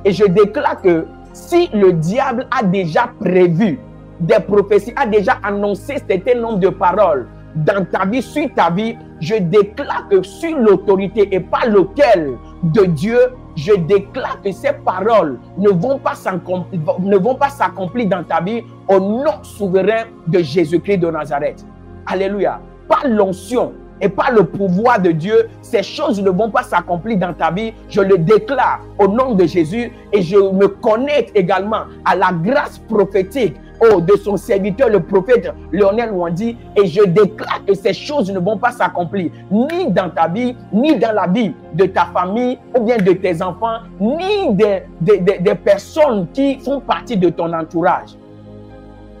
Et je déclare que si le diable a déjà prévu des prophéties, a déjà annoncé un certain nombre de paroles dans ta vie, sur ta vie, je déclare que sur l'autorité et pas l'autel de Dieu, je déclare que ces paroles ne vont pas s'accomplir dans ta vie au nom souverain de Jésus-Christ de Nazareth. Alléluia. Par l'onction et par le pouvoir de Dieu, ces choses ne vont pas s'accomplir dans ta vie. Je le déclare au nom de Jésus et je me connecte également à la grâce prophétique de son serviteur, le prophète Lionel Wandi, et je déclare que ces choses ne vont pas s'accomplir ni dans ta vie, ni dans la vie de ta famille ou bien de tes enfants, ni des personnes qui font partie de ton entourage.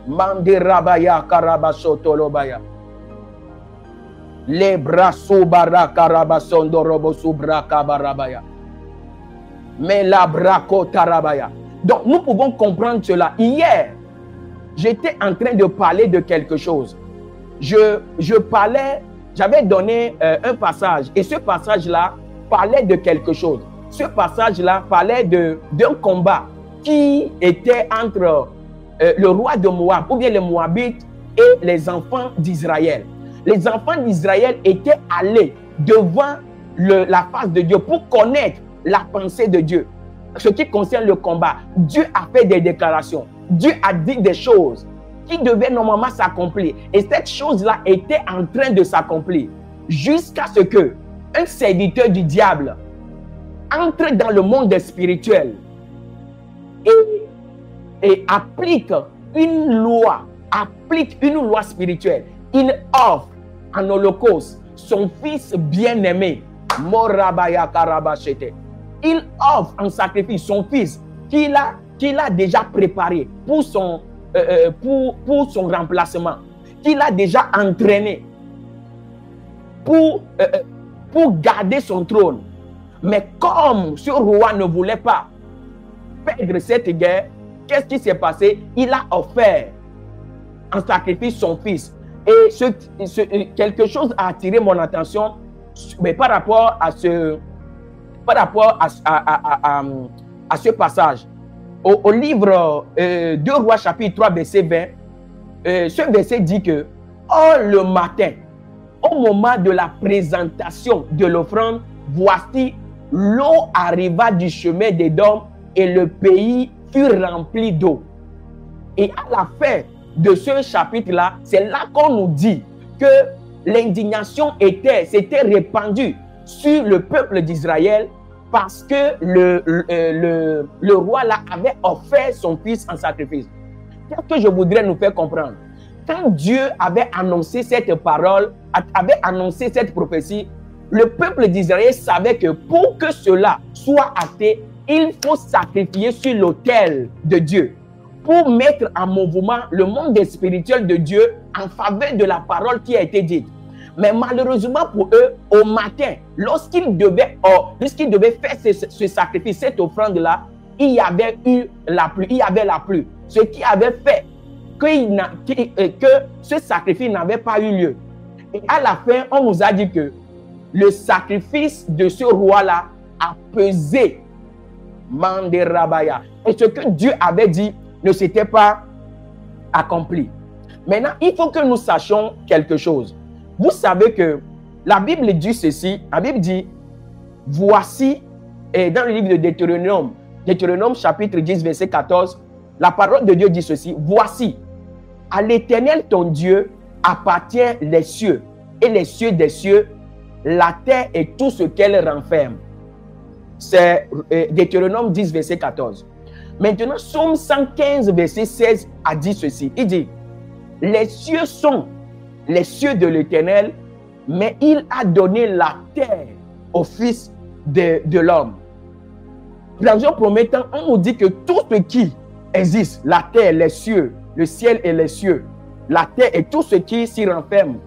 Mande rabaya karabasotolobaya. Les bras soubara karabasondo robo soubra kabarabaya. Mais la braco tarabaya. Donc nous pouvons comprendre cela. Hier, j'étais en train de parler de quelque chose. Je parlais, j'avais donné un passage et ce passage-là parlait de quelque chose. Ce passage-là parlait d'un combat qui était entre le roi de Moab ou bien les Moabites et les enfants d'Israël. Les enfants d'Israël étaient allés devant la face de Dieu pour connaître la pensée de Dieu. Ce qui concerne le combat, Dieu a fait des déclarations. Dieu a dit des choses qui devaient normalement s'accomplir. Et cette chose-là était en train de s'accomplir. Jusqu'à ce que un serviteur du diable entre dans le monde spirituel et applique une loi spirituelle. Il offre en holocauste son fils bien-aimé. Morabaya Karabachete. Il offre en sacrifice son fils qu'il a déjà préparé pour son remplacement, qu'il a déjà entraîné pour garder son trône. Mais comme ce roi ne voulait pas perdre cette guerre, qu'est-ce qui s'est passé? Il a offert en sacrifice son fils. Et quelque chose a attiré mon attention, mais par rapport à ce passage. Au livre 2 Rois chapitre 3 verset 20, ce verset dit que le matin, au moment de la présentation de l'offrande, voici l'eau arriva du chemin d'Édom et le pays fut rempli d'eau. Et à la fin de ce chapitre-là, c'est là qu'on nous dit que l'indignation s'était répandue sur le peuple d'Israël parce que le roi là avait offert son fils en sacrifice. Qu'est-ce que je voudrais nous faire comprendre? Quand Dieu avait annoncé cette parole, avait annoncé cette prophétie, le peuple d'Israël savait que pour que cela soit acté, il faut sacrifier sur l'autel de Dieu pour mettre en mouvement le monde spirituel de Dieu en faveur de la parole qui a été dite. Mais malheureusement pour eux, au matin, lorsqu'ils devaient faire ce sacrifice, cette offrande-là, il y avait eu la pluie, il y avait la pluie. Ce qui avait fait que ce sacrifice n'avait pas eu lieu. Et à la fin, on nous a dit que le sacrifice de ce roi-là a pesé Mande Rabaya. Et ce que Dieu avait dit ne s'était pas accompli. Maintenant, il faut que nous sachions quelque chose. Vous savez que la Bible dit ceci, la Bible dit, voici, et dans le livre de Deutéronome chapitre 10 verset 14, la parole de Dieu dit ceci, voici, à l'Éternel ton Dieu appartient les cieux et les cieux des cieux, la terre et tout ce qu'elle renferme. C'est Deutéronome 10 verset 14. Maintenant, Psaume 115 verset 16 a dit ceci, il dit, les cieux sont les cieux de l'Éternel mais il a donné la terre au Fils de l'homme. Dans un premier temps, on nous dit que tout ce qui existe, la terre, les cieux, le ciel et les cieux, la terre et tout ce qui s'y renferme,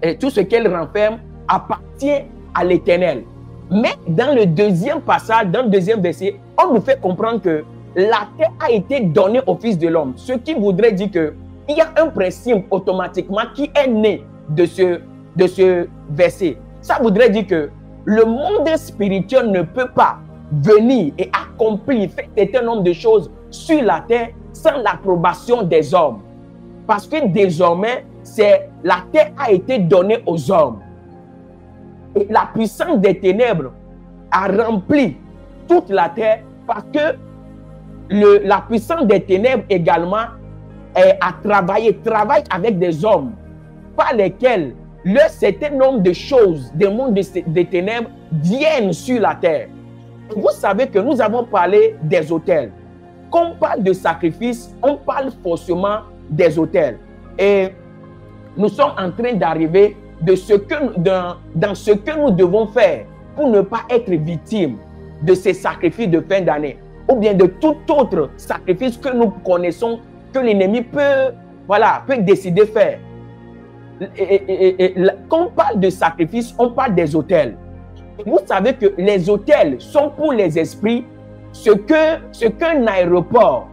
et tout ce qu'elle renferme appartient à l'Éternel. Mais dans le deuxième passage, dans le deuxième verset, on nous fait comprendre que la terre a été donnée au Fils de l'homme. Ce qui voudrait dire qu'il y a un principe automatiquement qui est né de ce verset. Ça voudrait dire que le monde spirituel ne peut pas venir et accomplir, faire un certain nombre de choses sur la terre sans l'approbation des hommes. Parce que désormais, la terre a été donnée aux hommes. Et la puissance des ténèbres a rempli toute la terre parce que la puissance des ténèbres également travaille avec des hommes par lesquels le certain nombre de choses des mondes des ténèbres viennent sur la terre. Et vous savez que nous avons parlé des autels. Quand on parle de sacrifice, on parle forcément des autels. Et nous sommes en train d'arriver dans ce que nous devons faire pour ne pas être victimes de ces sacrifices de fin d'année ou bien de tout autre sacrifice que nous connaissons que l'ennemi peut décider de faire. Quand on parle de sacrifice, on parle des autels. Et vous savez que les autels sont pour les esprits ce qu'un aéroport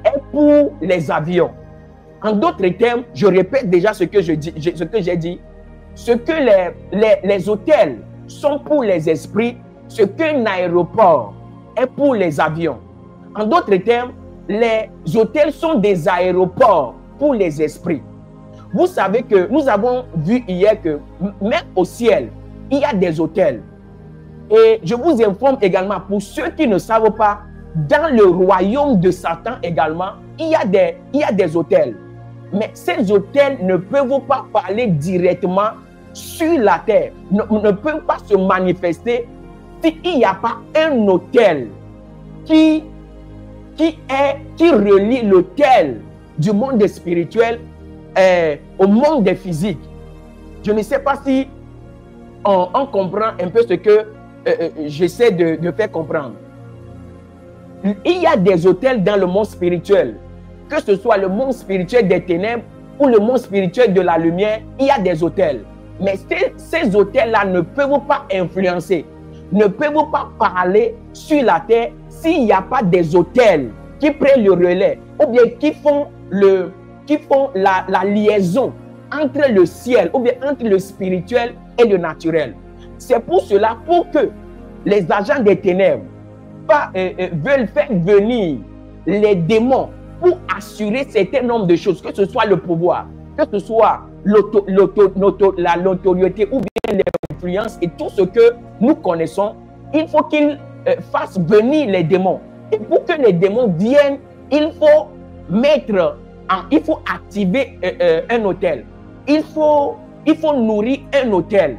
est pour les avions. En d'autres termes, je répète déjà ce que j'ai dit, ce que les autels sont pour les esprits, ce qu'un aéroport est pour les avions. En d'autres termes, les autels sont des aéroports pour les esprits. Vous savez que nous avons vu hier que même au ciel, il y a des autels. Et je vous informe également, pour ceux qui ne savent pas, dans le royaume de Satan également, il y a des autels. Mais ces autels ne peuvent pas parler directement sur la terre, ne peuvent pas se manifester s'il n'y a pas un autel qui relie l'autel du monde spirituel au monde des physiques. Je ne sais pas si on comprend un peu ce que j'essaie de faire comprendre. Il y a des autels dans le monde spirituel, que ce soit le monde spirituel des ténèbres ou le monde spirituel de la lumière, il y a des autels. Mais ces autels-là ne peuvent pas influencer, ne peuvent pas parler sur la terre s'il n'y a pas des autels qui prennent le relais ou bien qui font la liaison entre le ciel ou bien entre le spirituel et le naturel. C'est pour cela, pour que les agents des ténèbres veulent faire venir les démons pour assurer un certain nombre de choses, que ce soit le pouvoir, que ce soit la notoriété ou bien l'influence et tout ce que nous connaissons, il faut qu'ils fassent venir les démons. Et pour que les démons viennent, il faut activer un autel. Il faut nourrir un autel.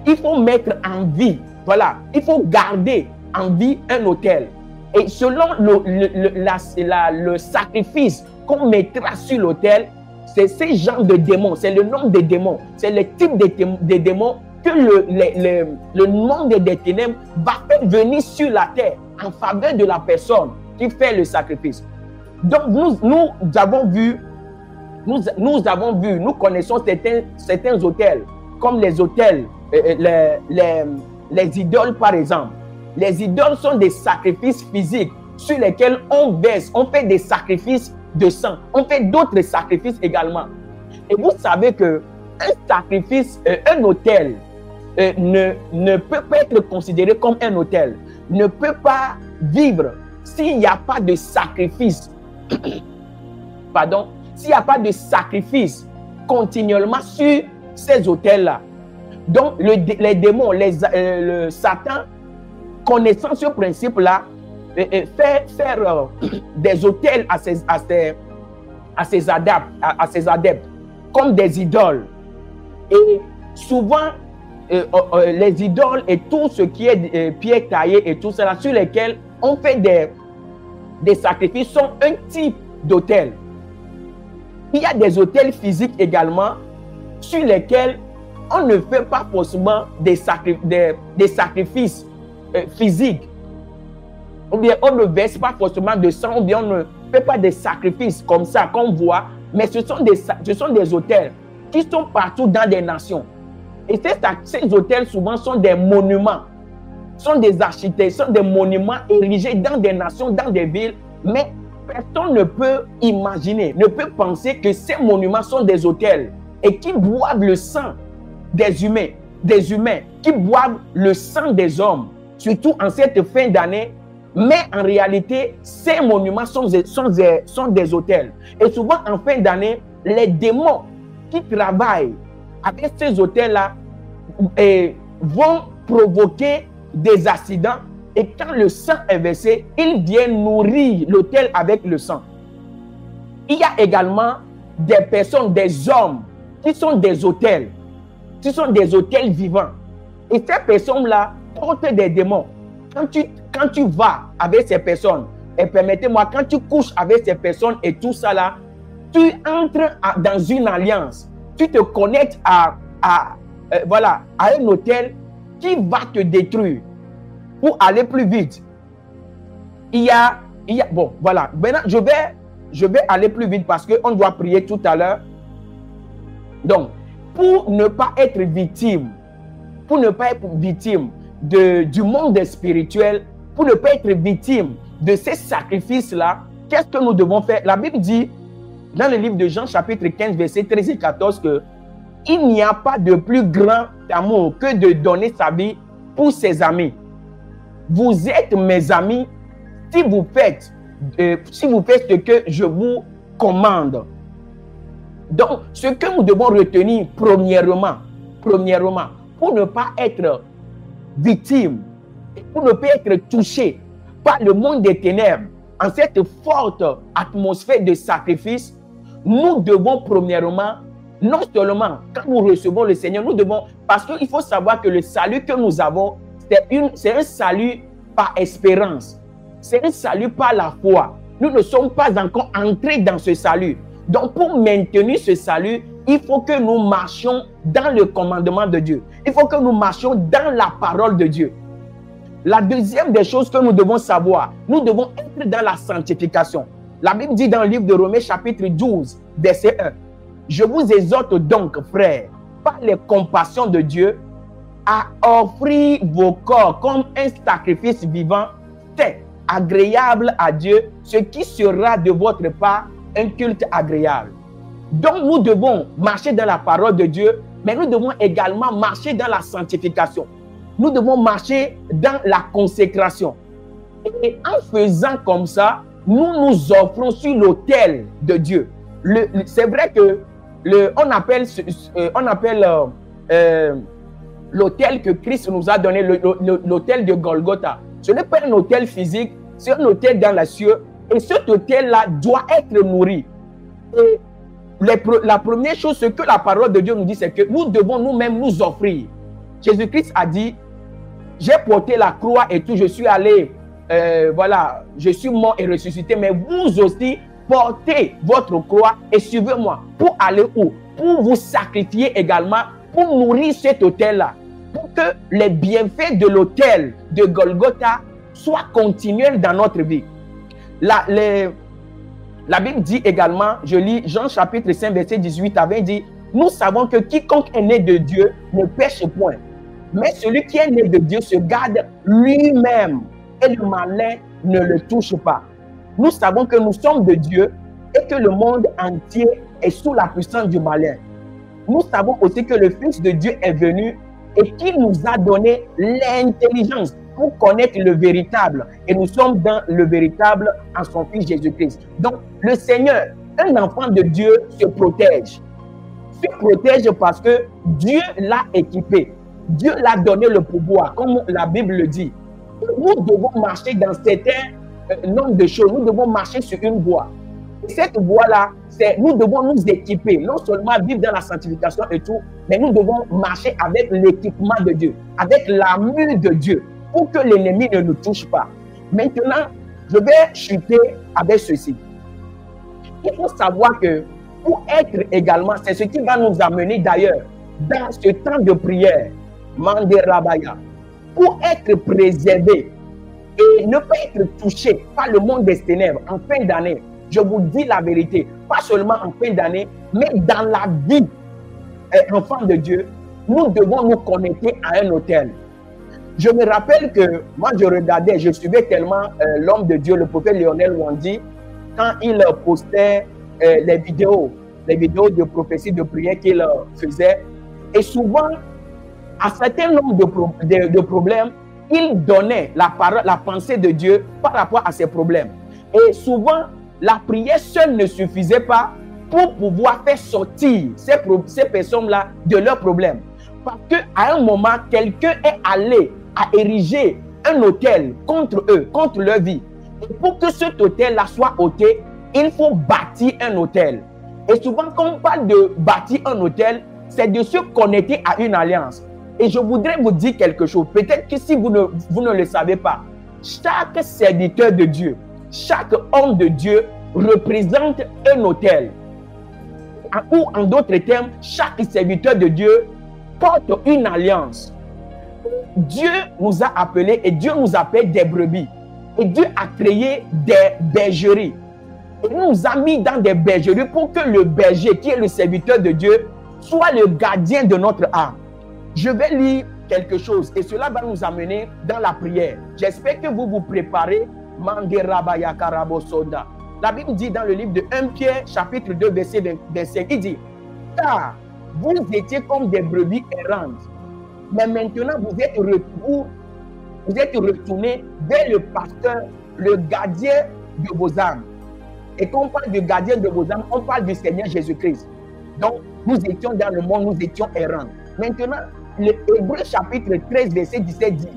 Il faut mettre en vie, voilà, il faut garder en vie un autel. Et selon le sacrifice qu'on mettra sur l'autel, c'est ces genres de démons, c'est le nombre de démons, c'est le type de démons que le monde des ténèbres va faire venir sur la terre en faveur de la personne qui fait le sacrifice. Donc nous avons vu, nous connaissons certains autels, comme les autels, les idoles par exemple. Les idoles sont des sacrifices physiques sur lesquels on verse, on fait des sacrifices de sang, on fait d'autres sacrifices également. Et vous savez que un sacrifice, un autel ne peut pas être considéré comme un autel, ne peut pas vivre s'il n'y a pas de sacrifice. Pardon, s'il n'y a pas de sacrifice continuellement sur ces autels-là. Donc, les démons, le Satan, connaissant ce principe-là, faire des autels à ses adeptes, comme des idoles. Et souvent, les idoles et tout ce qui est pierre taillée et tout cela, sur lesquels on fait des sacrifices, sont un type d'autel. Il y a des autels physiques également, sur lesquels on ne fait pas forcément des sacrifices physiques. Ou bien on ne verse pas forcément de sang, ou bien on ne fait pas des sacrifices comme ça qu'on voit, mais ce sont des autels qui sont partout dans des nations. Et ces autels souvent sont des monuments, sont des architectes, sont des monuments érigés dans des nations, dans des villes, mais personne ne peut imaginer, ne peut penser que ces monuments sont des autels et qui boivent le sang des humains, qui boivent le sang des hommes, surtout en cette fin d'année. Mais en réalité, ces monuments sont des autels. Et souvent, en fin d'année, les démons qui travaillent avec ces autels-là vont provoquer des accidents. Et quand le sang est versé, ils viennent nourrir l'autel avec le sang. Il y a également des personnes, des hommes, qui sont des autels. Qui sont des autels vivants. Et ces personnes-là portent des démons. Quand tu vas avec ces personnes, et permettez-moi, quand tu couches avec ces personnes et tout ça là, tu entres dans une alliance. Tu te connectes à un autel qui va te détruire pour aller plus vite. Bon, voilà. Maintenant, je vais aller plus vite parce qu'on doit prier tout à l'heure. Donc, pour ne pas être victime, du monde spirituel, pour ne pas être victime de ces sacrifices-là, qu'est-ce que nous devons faire? La Bible dit, dans le livre de Jean, chapitre 15, versets 13 et 14, que il n'y a pas de plus grand amour que de donner sa vie pour ses amis. Vous êtes mes amis si vous faites ce que je vous commande. Donc, ce que nous devons retenir premièrement, pour ne pas être victime, pour ne pas être touché par le monde des ténèbres, en cette forte atmosphère de sacrifice, nous devons premièrement, non seulement quand nous recevons le Seigneur, nous devons, parce qu'il faut savoir que le salut que nous avons, c'est un salut par espérance, c'est un salut par la foi. Nous ne sommes pas encore entrés dans ce salut. Donc, pour maintenir ce salut, il faut que nous marchions dans le commandement de Dieu. Il faut que nous marchions dans la parole de Dieu. La deuxième des choses que nous devons savoir, nous devons être dans la sanctification. La Bible dit dans le livre de Romains, chapitre 12, verset 1, « Je vous exhorte donc, frères, par les compassions de Dieu, à offrir vos corps comme un sacrifice vivant, saint, agréable à Dieu, ce qui sera de votre part un culte agréable. » Donc nous devons marcher dans la parole de Dieu, mais nous devons également marcher dans la sanctification. Nous devons marcher dans la consécration. Et en faisant comme ça, nous nous offrons sur l'autel de Dieu. C'est vrai que on appelle l'autel que Christ nous a donné, l'autel de Golgotha. Ce n'est pas un autel physique, c'est un autel dans les cieux. Et cet autel-là doit être nourri. Et la première chose, ce que la parole de Dieu nous dit, c'est que nous devons nous-mêmes nous offrir. Jésus-Christ a dit, j'ai porté la croix et tout, je suis allé, je suis mort et ressuscité, mais vous aussi, portez votre croix et suivez-moi. Pour aller où? Pour vous sacrifier également, pour nourrir cet autel-là, pour que les bienfaits de l'autel de Golgotha soient continuels dans notre vie. La Bible dit également, je lis Jean chapitre 5, verset 18 à 20, dit, nous savons que quiconque est né de Dieu ne pêche point. Mais celui qui est né de Dieu se garde lui-même et le malin ne le touche pas. Nous savons que nous sommes de Dieu et que le monde entier est sous la puissance du malin. Nous savons aussi que le Fils de Dieu est venu et qu'il nous a donné l'intelligence pour connaître le véritable. Et nous sommes dans le véritable en son Fils Jésus-Christ. Donc, le Seigneur, un enfant de Dieu, se protège. Se protège parce que Dieu l'a équipé. Dieu l'a donné le pouvoir, comme la Bible le dit. Nous devons marcher dans certains nombre de choses. Nous devons marcher sur une voie. Et cette voie-là, nous devons nous équiper. Non seulement vivre dans la sanctification et tout, mais nous devons marcher avec l'équipement de Dieu, avec l'armure de Dieu, pour que l'ennemi ne nous touche pas. Maintenant, je vais chuter avec ceci. Il faut savoir que pour être également, c'est ce qui va nous amener d'ailleurs dans ce temps de prière, Mande Rabaya, pour être préservé et ne pas être touché par le monde des ténèbres en fin d'année. Je vous dis la vérité, pas seulement en fin d'année, mais dans la vie, enfant de Dieu, nous devons nous connecter à un autel. Je me rappelle que moi, je regardais, je suivais tellement l'homme de Dieu, le prophète Lionel Wandi, quand il postait les vidéos de prophétie, de prière qu'il faisait. Et souvent, à certains nombres de problèmes, il donnait la parole, la pensée de Dieu par rapport à ces problèmes. Et souvent, la prière seule ne suffisait pas pour pouvoir faire sortir ces personnes-là de leurs problèmes. Parce qu'à un moment, quelqu'un est allé à ériger un autel contre eux, contre leur vie. Et pour que cet autel-là soit ôté, il faut bâtir un autel. Et souvent, quand on parle de bâtir un autel, c'est de se connecter à une alliance. Et je voudrais vous dire quelque chose. Peut-être que si vous ne le savez pas, chaque serviteur de Dieu, chaque homme de Dieu représente un autel. Ou en d'autres termes, chaque serviteur de Dieu porte une alliance. Dieu nous a appelés et Dieu nous appelle des brebis. Et Dieu a créé des bergeries. Et nous a mis dans des bergeries pour que le berger, qui est le serviteur de Dieu, soit le gardien de notre âme. Je vais lire quelque chose et cela va nous amener dans la prière. J'espère que vous vous préparez. La Bible dit dans le livre de 1 Pierre, chapitre 2, verset 25, il dit: car vous étiez comme des brebis errantes, mais maintenant vous êtes retournés vers le pasteur, le gardien de vos âmes. Et quand on parle de gardien de vos âmes, on parle du Seigneur Jésus-Christ. Donc, nous étions dans le monde, nous étions errants. Maintenant, le Hébreu chapitre 13, verset 17 dit: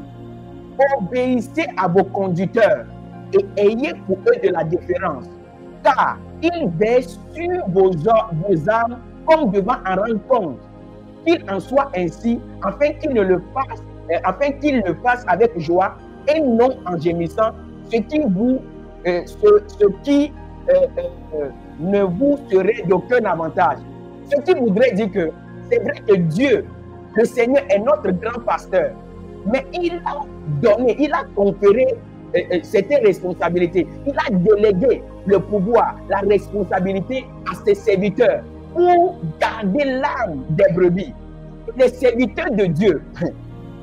obéissez à vos conducteurs et ayez pour eux de la déférence, car ils veillent sur vos âmes comme devant en rendre compte. Qu'il en soit ainsi, afin qu'ils le fassent avec joie et non en gémissant, ce qui ne vous serait d'aucun avantage. Ce qui voudrait dire que c'est vrai que Dieu, le Seigneur, est notre grand pasteur, mais il a donné, il a conféré certaines responsabilités. Il a délégué le pouvoir, la responsabilité à ses serviteurs pour garder l'âme des brebis. Les serviteurs de Dieu,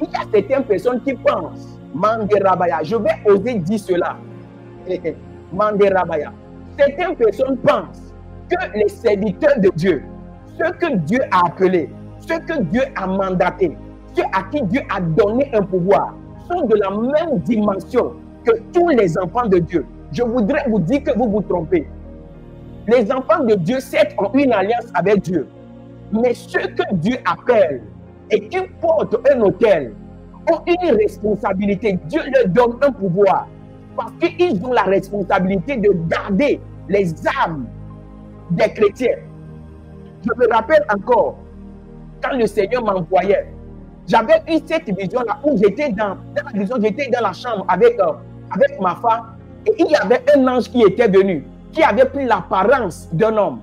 il y a certaines personnes qui pensent, Mande Rabaya, je vais oser dire cela, Mande Rabaya, certaines personnes pensent que les serviteurs de Dieu, ceux que Dieu a appelés, ceux que Dieu a mandatés, ceux à qui Dieu a donné un pouvoir, sont de la même dimension que tous les enfants de Dieu. Je voudrais vous dire que vous vous trompez. Les enfants de Dieu, certes, ont une alliance avec Dieu, mais ceux que Dieu appelle et qui portent un autel ont une responsabilité. Dieu leur donne un pouvoir parce qu'ils ont la responsabilité de garder les âmes des chrétiens. Je me rappelle encore, quand le Seigneur m'envoyait, j'avais eu cette vision-là où j'étais dans la vision, j'étais dans la chambre avec ma femme et il y avait un ange qui était venu, qui avait pris l'apparence d'un homme.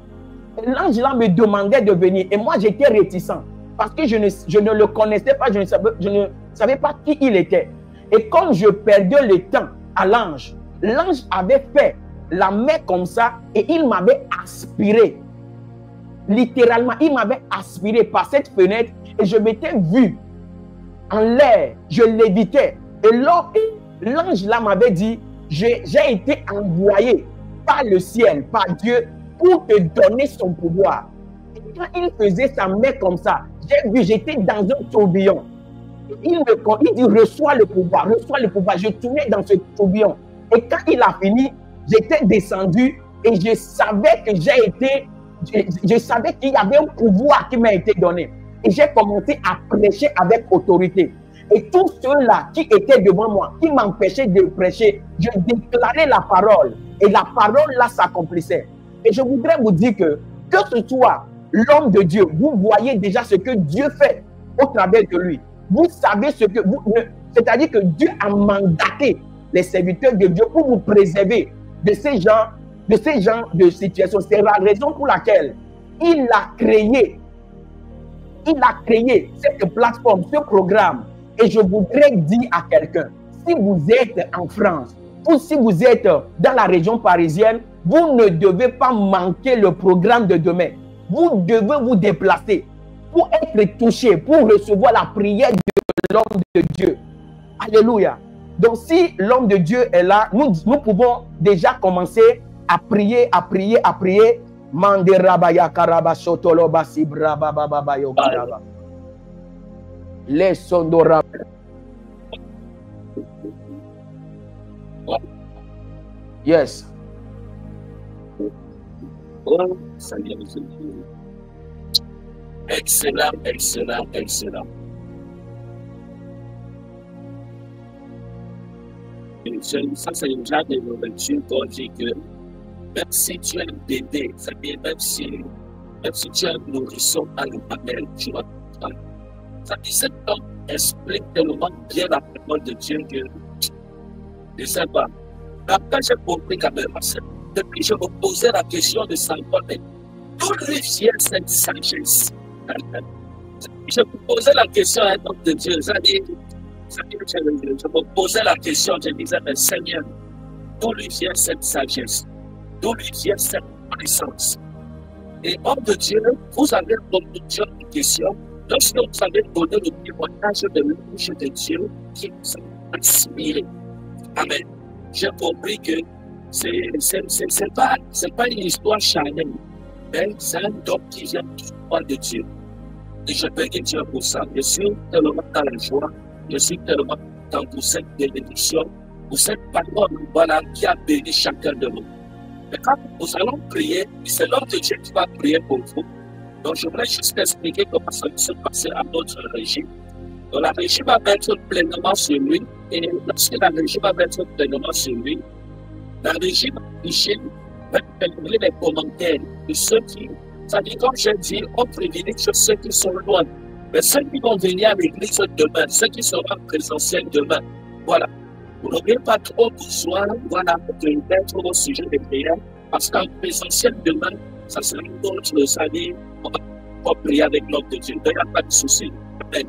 L'ange-là me demandait de venir et moi j'étais réticent parce que je ne le connaissais pas, je ne savais pas qui il était. Et comme je perdais le temps à l'ange, l'ange avait fait la main comme ça et il m'avait aspiré. Littéralement, il m'avait aspiré par cette fenêtre et je m'étais vu en l'air, je lévitais. Et l'ange là m'avait dit: j'ai été envoyé par le ciel, par Dieu, pour te donner son pouvoir. Et quand il faisait sa main comme ça, j'ai vu, j'étais dans un tourbillon. Il dit: reçois le pouvoir, reçois le pouvoir. Je tournais dans ce tourbillon. Et quand il a fini, j'étais descendu et je savais que je savais qu'il y avait un pouvoir qui m'a été donné. Et j'ai commencé à prêcher avec autorité. Et tous ceux-là qui étaient devant moi, qui m'empêchaient de prêcher, je déclarais la parole. Et la parole là s'accomplissait. Et je voudrais vous dire que ce soit l'homme de Dieu, vous voyez déjà ce que Dieu fait au travers de lui. Vous savez ce que c'est-à-dire que Dieu a mandaté les serviteurs de Dieu pour vous préserver de ces genres de situations. C'est la raison pour laquelle il a créé cette plateforme, ce programme. Et je voudrais dire à quelqu'un, si vous êtes en France ou si vous êtes dans la région parisienne, vous ne devez pas manquer le programme de demain. Vous devez vous déplacer pour être touché, pour recevoir la prière de l'homme de Dieu. Alléluia. Donc si l'homme de Dieu est là, nous pouvons déjà commencer à prier, à prier, à prier. Manderabaya karaba shotoloba sibraba baba yogaraba. Les sondora. Yes. Oh, Seigneur, excellent, excellent, excellent. Ça, c'est une genre de nourriture qu'on dit que même si tu es un bébé, ça veut dire même si tu es un nourrisson à l'humanité, tu vas pas. Ça dit, cet homme explique tellement bien la parole de Dieu que je ne sais pas. Après, j'ai compris quand même, depuis je me posais la question de savoir, mais d'où lui vient cette sagesse? Je me posais la question à un homme de Dieu, c'est-à-dire, je me posais la question, je disais, mais Seigneur, d'où lui vient cette sagesse? D'où lui vient cette connaissance? Et homme de Dieu, vous avez répondu à une question lorsque vous avez donné le témoignage de l'ange de Dieu qui vous a inspiré. Amen. J'ai compris que c'est pas une histoire charnelle, mais c'est un don qui vient du roi de Dieu. Et je bénis Dieu pour ça. Je suis tellement dans la joie, je suis tellement dans pour cette bénédiction, pour cette parole, voilà, qui a béni chacun de nous. Mais quand nous allons prier, c'est l'homme de Dieu qui va prier pour vous. Donc je voudrais juste expliquer comment ça va se passer à notre régime. Donc la régie va mettre pleinement sur lui, et lorsque la régie va mettre pleinement sur lui, la régie va afficher, va délivrer les commentaires de ceux qui, ça dit comme je dis, on privilégie ceux qui sont loin. Mais ceux qui vont venir à l'église demain, ceux qui seront présentiels demain, voilà. Vous n'aurez pas trop besoin, voilà, de mettre au sujet des prières, parce qu'en présentiel demain, ça sera une autre, ça dit, on va prier avec l'homme de Dieu. Il n'y a pas de souci. Amen.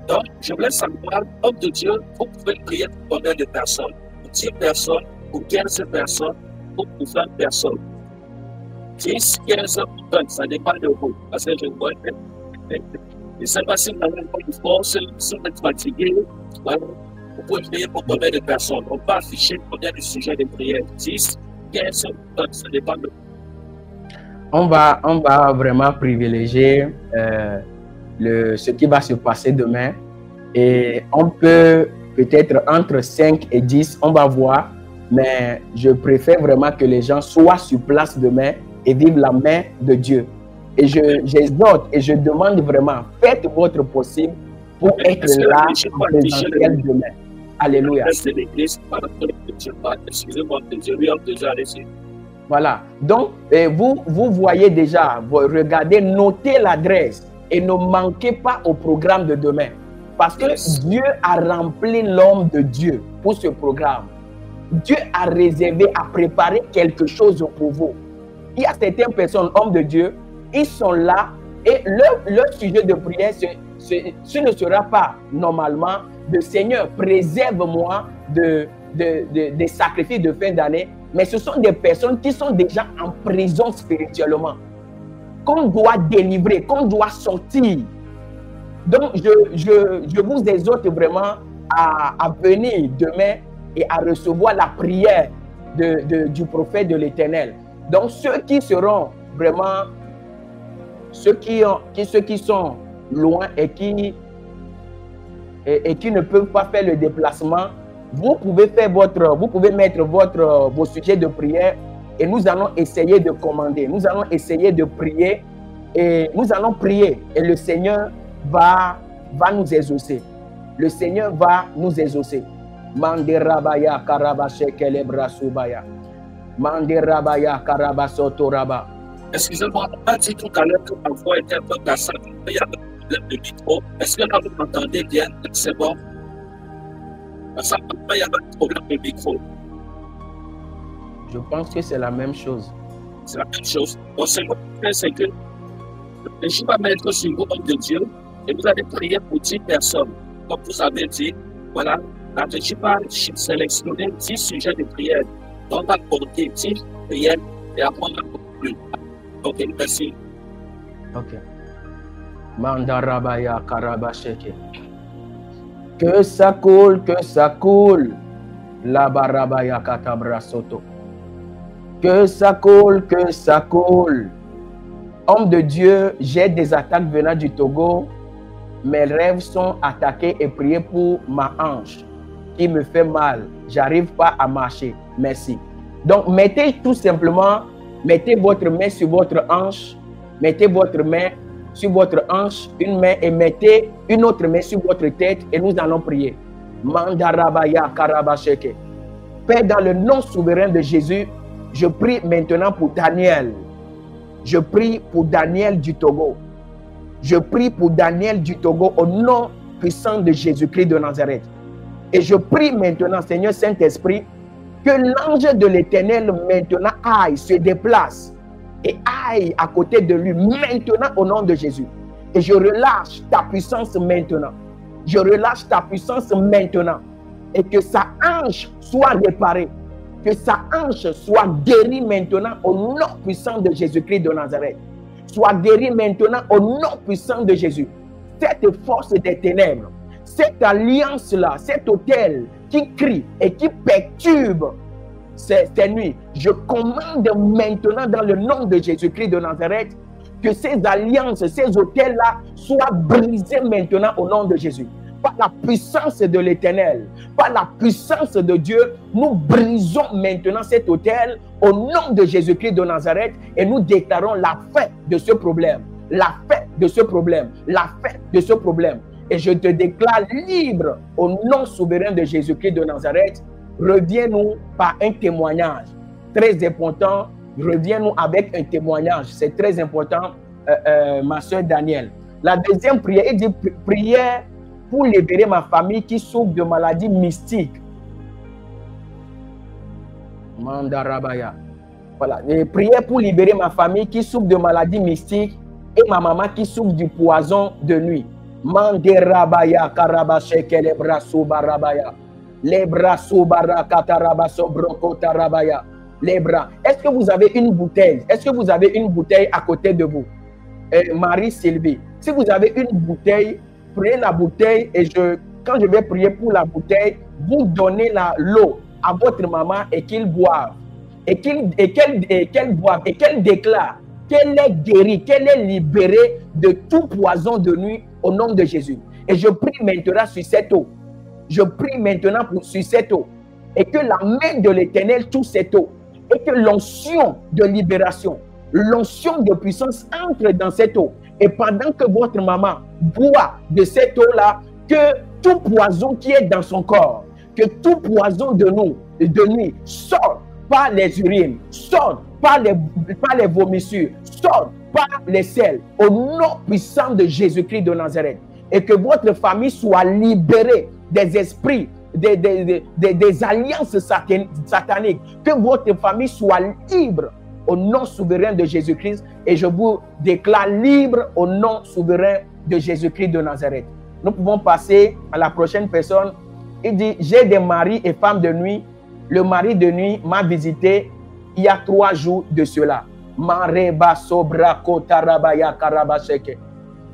Donc, je voulais savoir, homme de Dieu, vous pouvez prier pour combien de personnes? Pour 10 personnes, pour 15 personnes, pour 20 personnes. 10, 15 ou 20, ça dépend de vous. Parce que je vois, je ne sais pas si vous avez une force, si vous êtes fatigué, voilà. Vous pouvez prier pour combien de personnes? On peut afficher combien de sujets de prière? 10, 15 ou 20, ça dépend de vous. On va vraiment privilégier ce qui va se passer demain, et on peut peut-être entre 5 et 10, on va voir, mais je préfère vraiment que les gens soient sur place demain et vivent la main de Dieu. Et j'exhorte et je demande vraiment, faites votre possible pour être là en présentiel demain. Alléluia. Voilà. Donc, vous voyez déjà, vous regardez, notez l'adresse et ne manquez pas au programme de demain. Parce que Dieu a rempli l'homme de Dieu pour ce programme. Dieu a réservé, a préparé quelque chose pour vous. Il y a certaines personnes, hommes de Dieu, ils sont là et leur sujet de prière, ce ne sera pas normalement de Seigneur, préserve-moi des sacrifices de fin d'année, mais ce sont des personnes qui sont déjà en prison spirituellement, qu'on doit délivrer, qu'on doit sortir. Donc, je vous exhorte vraiment à venir demain et à recevoir la prière du prophète de l'Éternel. Donc, ceux qui seront vraiment, ceux qui sont loin et qui ne peuvent pas faire le déplacement, vous pouvez mettre vos sujets de prière et nous allons essayer de commander. Nous allons essayer de prier et nous allons prier et le Seigneur va nous exaucer. Le Seigneur va nous exaucer. Manderabaya karabashekele subaya. Manderabaya karabasotoraba. Excusez-moi, on a dit tout à l'heure que ma voix était un peu cassante. Il y a un problème de micro. Est-ce que là vous m'entendez bien? C'est bon? Parce que il y a un problème de micro. Je pense que c'est la même chose. C'est la même chose. Donc, c'est que je vais mettre sur vous, homme de Dieu, et vous allez prier pour 10 personnes. Comme vous avez dit, voilà, la régie va sélectionner 10 sujets de prière. On va porter 10 prières et après on va conclure. Ok, merci. Ok. Mandarabaya Karabasheke. Que ça coule, que ça coule. La barabaya katabra soto. Que ça coule, que ça coule. Homme de Dieu, j'ai des attaques venant du Togo. Mes rêves sont attaqués et priez pour ma hanche qui me fait mal. J'arrive pas à marcher. Merci. Donc, mettez tout simplement, mettez votre main sur votre hanche. Mettez votre main sur votre hanche, une main, et mettez une autre main sur votre tête et nous allons prier. Mandarabaya Karabasheke. Père, dans le nom souverain de Jésus, je prie maintenant pour Daniel. Je prie pour Daniel du Togo. Je prie pour Daniel du Togo au nom puissant de Jésus-Christ de Nazareth. Et je prie maintenant, Seigneur Saint-Esprit, que l'ange de l'Éternel maintenant aille, se déplace et aille à côté de lui maintenant au nom de Jésus. Et je relâche ta puissance maintenant. Je relâche ta puissance maintenant. Et que sa hanche soit réparée. Que sa hanche soit guérie maintenant au nom puissant de Jésus-Christ de Nazareth. Soit guérie maintenant au nom puissant de Jésus. Cette force des ténèbres, cette alliance-là, cet autel qui crie et qui perturbe ces nuits, je commande maintenant dans le nom de Jésus-Christ de Nazareth que ces alliances, ces autels-là soient brisés maintenant au nom de Jésus. Par la puissance de l'Éternel, par la puissance de Dieu, nous brisons maintenant cet autel au nom de Jésus-Christ de Nazareth et nous déclarons la fin de ce problème, la fin de ce problème, la fin de ce problème. Et je te déclare libre au nom souverain de Jésus-Christ de Nazareth. Reviens-nous par un témoignage très important. Reviens-nous avec un témoignage. C'est très important, ma soeur Daniel. La deuxième prière, il dit prière pour libérer ma famille qui souffre de maladies mystiques. Mandarabaya. Voilà. Et prière pour libérer ma famille qui souffre de maladies mystiques et ma maman qui souffre du poison de nuit. Mandarabaya karabasheke les bras sous barabaya. Les bras sous barakatarabaso brokotarabaya. Les bras. Est-ce que vous avez une bouteille? Est-ce que vous avez une bouteille à côté de vous? Marie-Sylvie, si vous avez une bouteille, prenez la bouteille et quand je vais prier pour la bouteille, vous donnez l'eau à votre maman et qu'il boive. Et qu'elle boive et qu'elle déclare qu'elle est guérie, qu'elle est libérée de tout poison de nuit au nom de Jésus. Et je prie maintenant sur cette eau. Je prie maintenant sur cette eau. Et que la main de l'Éternel touche cette eau. Et que l'onction de libération, l'onction de puissance entre dans cette eau. Et pendant que votre maman boit de cette eau-là, que tout poison qui est dans son corps, que tout poison de nuit sorte par les urines, sorte par les vomissures, sorte par les selles, au nom puissant de Jésus-Christ de Nazareth. Et que votre famille soit libérée des esprits, des alliances sataniques. Que votre famille soit libre au nom souverain de Jésus-Christ. Et je vous déclare libre au nom souverain de Jésus-Christ de Nazareth. Nous pouvons passer à la prochaine personne. Il dit, j'ai des maris et femmes de nuit. Le mari de nuit m'a visité il y a 3 jours de cela. Mareba sobra kotarabaya karabasheke.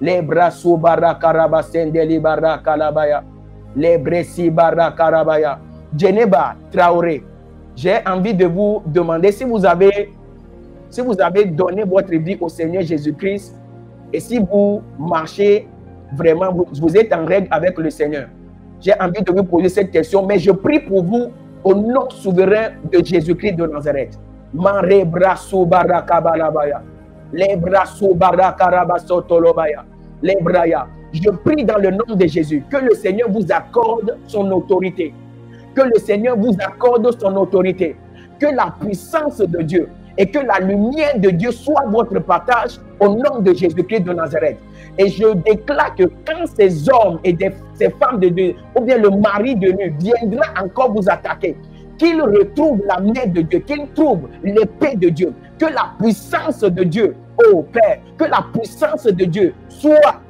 Les bras soubara karabasendeli bara kalabaya. Les bresi bara karabaya. Djeneba Traoré. J'ai envie de vous demander si vous avez donné votre vie au Seigneur Jésus-Christ et si vous marchez vraiment, vous êtes en règle avec le Seigneur. J'ai envie de vous poser cette question, mais je prie pour vous au nom souverain de Jésus-Christ de Nazareth. Les bras je prie dans le nom de Jésus que le Seigneur vous accorde son autorité. Que le Seigneur vous accorde son autorité. Que la puissance de Dieu et que la lumière de Dieu soit votre partage au nom de Jésus-Christ de Nazareth. Et je déclare que quand ces hommes et ces femmes de Dieu, ou bien le mari de nuit, viendra encore vous attaquer, qu'ils retrouvent la main de Dieu, qu'ils trouvent l'épée de Dieu, que la puissance de Dieu, Oh Père, que la puissance de Dieu soit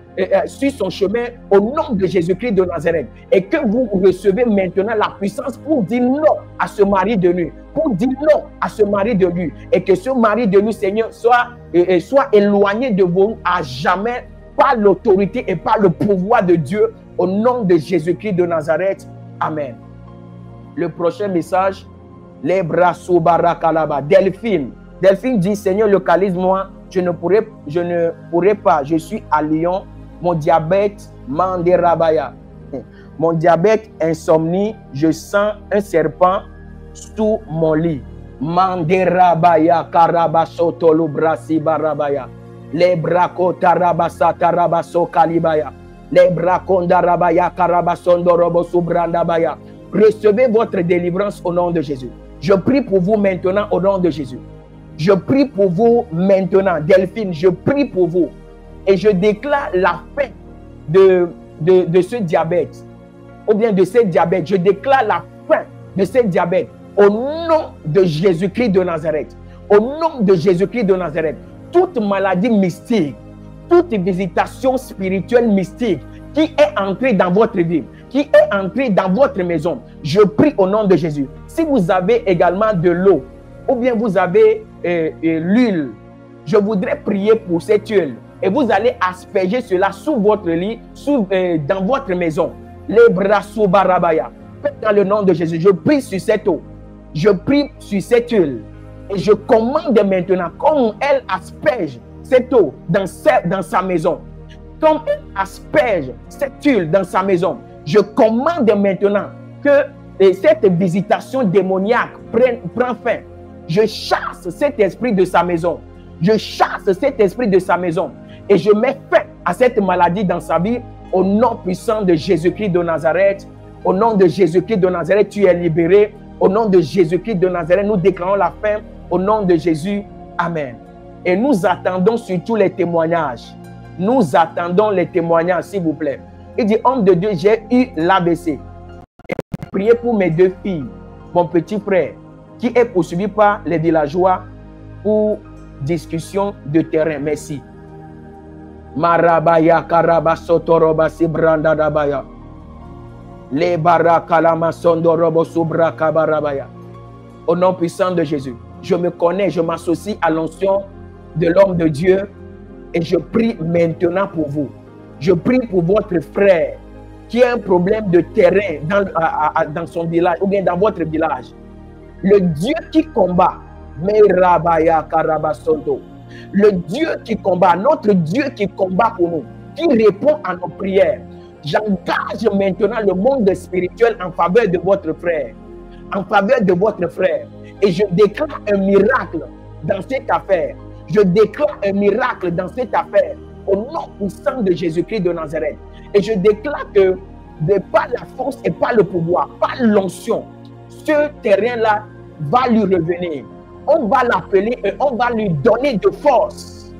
sur son chemin au nom de Jésus-Christ de Nazareth, et que vous recevez maintenant la puissance pour dire non à ce mari de nuit, pour dire non à ce mari de nuit, et que ce mari de nuit, Seigneur, soit éloigné de vous à jamais par l'autorité et par le pouvoir de Dieu au nom de Jésus-Christ de Nazareth. Amen. Le prochain message, les bras sous Barakalaba. Delphine dit, Seigneur, localise-moi, je ne pourrai pas, je suis à Lyon, mon diabète, Manderabaya. Mon diabète, insomnie, je sens un serpent sous mon lit. Manderabaya, Karabasotolo Brasi Barabaya. Les bracos Tarabasa Tarabaso Kalibaya. Les bracons Darabaya, Karabasondorobo Subrandabaya. Recevez votre délivrance au nom de Jésus. Je prie pour vous maintenant au nom de Jésus. Je prie pour vous maintenant, Delphine, je prie pour vous. Et je déclare la fin de ce diabète, ou bien de ce diabète. Je déclare la fin de ce diabète au nom de Jésus-Christ de Nazareth. Au nom de Jésus-Christ de Nazareth. Toute maladie mystique, toute visitation spirituelle mystique qui est entrée dans votre vie, qui est entrée dans votre maison, je prie au nom de Jésus. Si vous avez également de l'eau, ou bien vous avez l'huile, je voudrais prier pour cette huile. Et vous allez asperger cela sous votre lit, dans votre maison. Les bras sous Barabaya. Dans le nom de Jésus, je prie sur cette eau. Je prie sur cette huile. Et je commande maintenant, comme elle asperge cette eau dans sa maison, comme elle asperge cette huile dans sa maison, je commande maintenant que cette visitation démoniaque prend fin. Je chasse cet esprit de sa maison. Je chasse cet esprit de sa maison. Et je mets fin à cette maladie dans sa vie au nom puissant de Jésus-Christ de Nazareth. Au nom de Jésus-Christ de Nazareth, tu es libéré. Au nom de Jésus-Christ de Nazareth, nous déclarons la fin. Au nom de Jésus, Amen. Et nous attendons surtout les témoignages. Nous attendons les témoignages, s'il vous plaît. Il dit, homme de Dieu, j'ai eu l'AVC. Priez pour mes deux filles, mon petit frère, qui est poursuivi par les villageois pour discussion de terrain. Merci. Marabaya Karabasotoroba Sibranda Dabaya. Les Barakalama Sondorobo Subra Kabarabaya. Au nom puissant de Jésus, je me connais, je m'associe à l'onction de l'homme de Dieu et je prie maintenant pour vous. Je prie pour votre frère qui a un problème de terrain dans son village ou bien dans votre village. Le Dieu qui combat, Merabaya Karabasonto, le Dieu qui combat, notre Dieu qui combat pour nous, qui répond à nos prières. J'engage maintenant le monde spirituel en faveur de votre frère, en faveur de votre frère. Et je déclare un miracle dans cette affaire. Je déclare un miracle dans cette affaire au nom puissant de Jésus-Christ de Nazareth. Et je déclare que de par la force et par le pouvoir, par l'onction, ce terrain-là va lui revenir. On va l'appeler et on va lui donner de force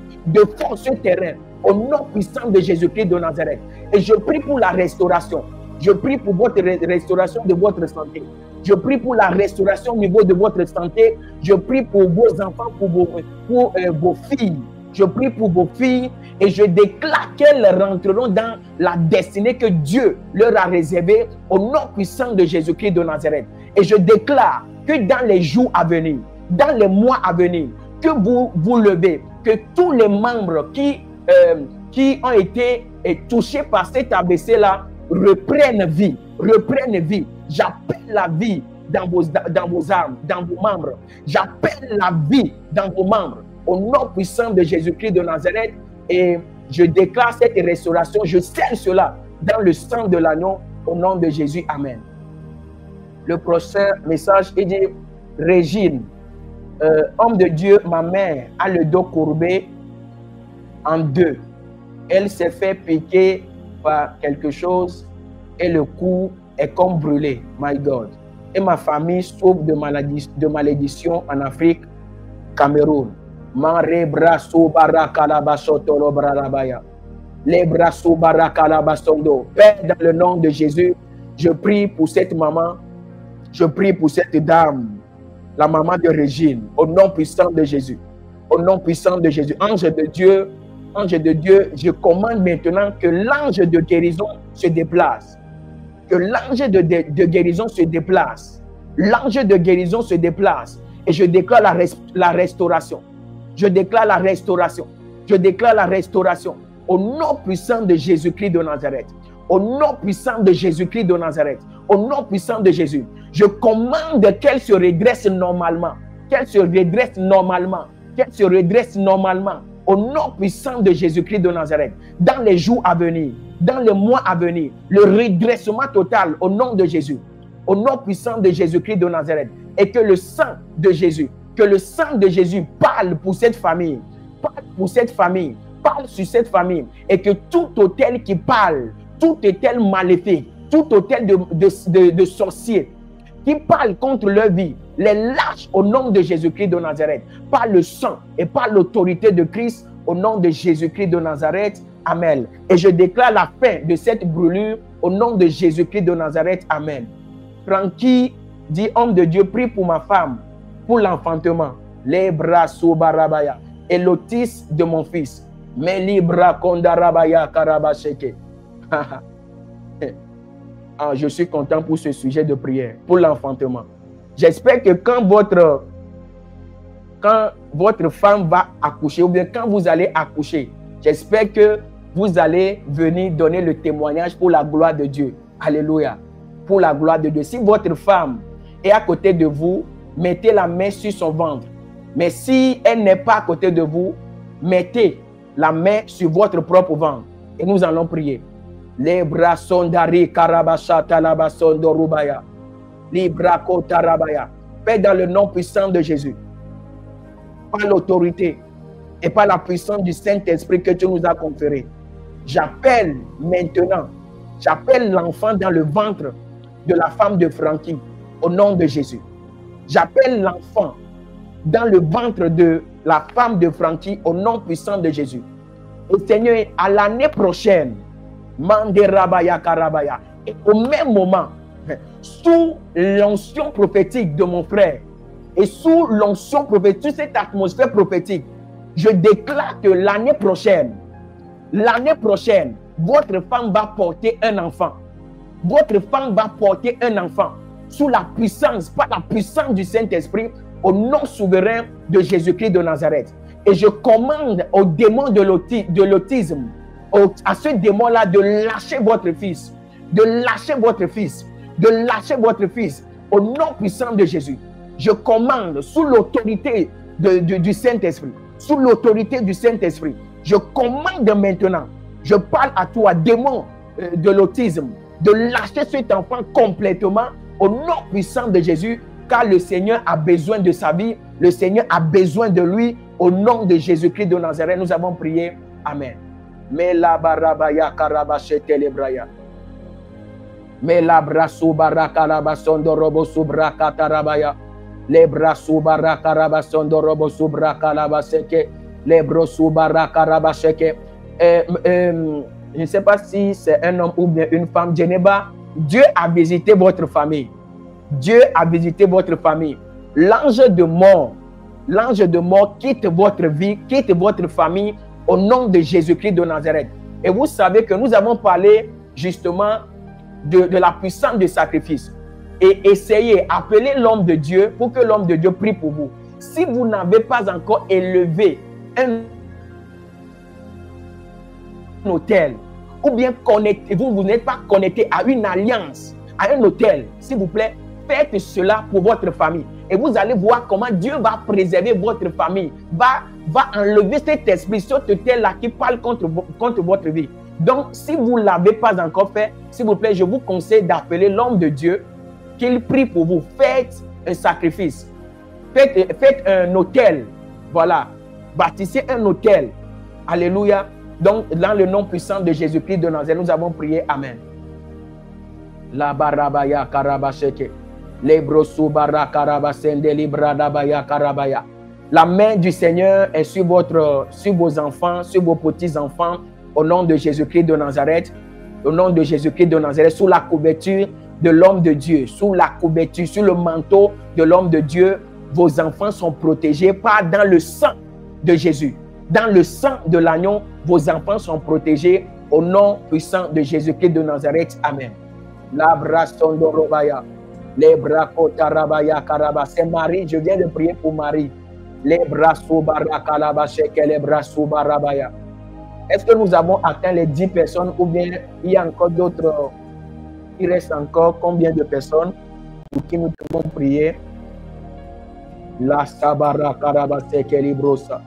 ce terrain au nom puissant de Jésus-Christ de Nazareth. Et je prie pour la restauration. Je prie pour votre restauration de votre santé. Je prie pour la restauration au niveau de votre santé. Je prie pour vos enfants, pour vos filles. Je prie pour vos filles et je déclare qu'elles rentreront dans la destinée que Dieu leur a réservée au nom puissant de Jésus-Christ de Nazareth. Et je déclare que dans les jours à venir, dans les mois à venir, que vous vous levez, que tous les membres qui ont été touchés par cet AVC-là reprennent vie, J'appelle la vie dans vos âmes, dans vos membres. J'appelle la vie dans vos membres au nom puissant de Jésus-Christ de Nazareth et je déclare cette restauration, je scelle cela dans le sang de l'agneau au nom de Jésus. Amen. Le prochain message est dit, Régine, homme de Dieu, ma mère a le dos courbé en deux. Elle s'est fait piquer par quelque chose et le cou est comme brûlé. My God. Et ma famille souffre de malédiction en Afrique, Cameroun. Mare brasso barakalabasoto brarabaya. Les brasso barakalabasondo. Père, dans le nom de Jésus, je prie pour cette maman. Je prie pour cette dame, la maman de Régine, au nom puissant de Jésus. Au nom puissant de Jésus. Ange de Dieu, je commande maintenant que l'ange de guérison se déplace. Que l'ange de guérison se déplace. L'ange de guérison se déplace. Et je déclare la restauration. Je déclare la restauration. Je déclare la restauration. Au nom puissant de Jésus-Christ de Nazareth. Au nom puissant de Jésus-Christ de Nazareth. Au nom puissant de Jésus. Je commande qu'elle se redresse normalement. Qu'elle se redresse normalement. Qu'elle se redresse normalement. Au nom puissant de Jésus-Christ de Nazareth. Dans les jours à venir. Dans les mois à venir. Le redressement total au nom de Jésus. Au nom puissant de Jésus-Christ de Nazareth. Et que le sang de Jésus, parle pour cette famille. Parle pour cette famille. Parle sur cette famille. Et que tout autel qui parle, tout autel maléfique, tout autel de sorciers qui parle contre leur vie, les lâche au nom de Jésus-Christ de Nazareth. Par le sang et par l'autorité de Christ, au nom de Jésus-Christ de Nazareth. Amen. Et je déclare la fin de cette brûlure au nom de Jésus-Christ de Nazareth. Amen. Francky dit, homme de Dieu, prie pour ma femme, pour l'enfantement. Les bras sous barabaya. Et l'autisme de mon fils. Mais libra kondarabaya karabasheke. Je suis content pour ce sujet de prière, pour l'enfantement. J'espère que quand votre femme va accoucher, ou bien quand vous allez accoucher, j'espère que vous allez venir donner le témoignage pour la gloire de Dieu. Alléluia. Pour la gloire de Dieu. Si votre femme est à côté de vous, mettez la main sur son ventre. Mais si elle n'est pas à côté de vous, mettez la main sur votre propre ventre. Et nous allons prier. Les bras sont d'Ari, Karabasha, Talabason, Dorubaya. Librako, Tarabaya. Père, dans le nom puissant de Jésus, par l'autorité et par la puissance du Saint-Esprit que tu nous as conféré, j'appelle maintenant, j'appelle l'enfant dans le ventre de la femme de Francky, au nom de Jésus. J'appelle l'enfant dans le ventre de la femme de Francky, au nom puissant de Jésus. Et Seigneur, à l'année prochaine, Manderabaya Karabaya, et au même moment, sous l'onction prophétique de mon frère, et sous l'onction prophétique, sous cette atmosphère prophétique, je déclare que l'année prochaine, votre femme va porter un enfant. Votre femme va porter un enfant sous la puissance, par la puissance du Saint-Esprit, au nom souverain de Jésus-Christ de Nazareth. Et je commande au démon de l'autisme, à ce démon-là de lâcher votre fils, de lâcher votre fils, de lâcher votre fils, au nom puissant de Jésus. Je commande sous l'autorité du Saint-Esprit, sous l'autorité du Saint-Esprit, je commande maintenant, je parle à toi, démon de l'autisme, de lâcher cet enfant complètement au nom puissant de Jésus, car le Seigneur a besoin de sa vie, le Seigneur a besoin de lui, au nom de Jésus-Christ de Nazareth. Nous avons prié. Amen. Mais la barabaya karabashete lebraya. Mais la brasu barakalabasondo robo subraka tarabaya. Les brasu barakalabasondo robo subraka labaseke. Les brosu barakarabasheke. Je ne sais pas si c'est un homme ou bien une femme. Geneba, Dieu a visité votre famille. Dieu a visité votre famille. L'ange de mort quitte votre vie, quitte votre famille au nom de Jésus-Christ de Nazareth. Et vous savez que nous avons parlé justement de la puissance du sacrifice. Et essayez, appelez l'homme de Dieu pour que l'homme de Dieu prie pour vous. Si vous n'avez pas encore élevé un hôtel, ou bien connecté, vous n'êtes pas connecté à une alliance, à un hôtel, s'il vous plaît, faites cela pour votre famille. Et vous allez voir comment Dieu va préserver votre famille, va enlever cet esprit, cet hôtel-là qui parle contre votre vie. Donc, si vous ne l'avez pas encore fait, s'il vous plaît, je vous conseille d'appeler l'homme de Dieu, qu'il prie pour vous. Faites un sacrifice. Faites un hôtel. Voilà. Bâtissez un hôtel. Alléluia. Donc, dans le nom puissant de Jésus-Christ de Nazareth, nous avons prié. Amen. La barabaya karabasheke. La main du Seigneur est sur vos enfants, sur vos petits-enfants, au nom de Jésus-Christ de Nazareth, au nom de Jésus-Christ de Nazareth, sous la couverture de l'homme de Dieu, sous la couverture, sous le manteau de l'homme de Dieu, vos enfants sont protégés, pas dans le sang de Jésus. Dans le sang de l'agneau, vos enfants sont protégés au nom puissant de Jésus-Christ de Nazareth. Amen. La brasondorobaya, les brakotarabaya karaba. C'est Marie, je viens de prier pour Marie. Les brasoubarakalaba, les brasobarabaya. Est-ce que nous avons atteint les 10 personnes ou bien il y a encore d'autres? Il reste encore combien de personnes pour qui nous devons prier? La sabara karaba sekelibrosa.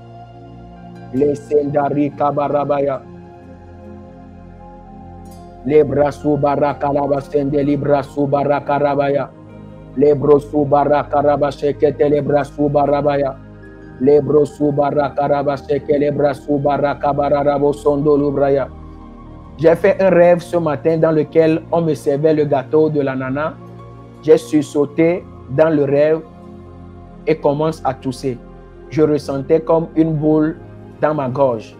Les sendari kabarabaya. Les brasou barakalaba sendeli brasou barakarabaya. Les brosou barakaraba sekete les brasou barabaya. Les brosou barakaraba sekete les brasou barakabarabo sondolubraya. J'ai fait un rêve ce matin dans lequel on me servait le gâteau de l'ananas. J'ai sursauté dans le rêve et commence à tousser. Je ressentais comme une boule dans ma gorge.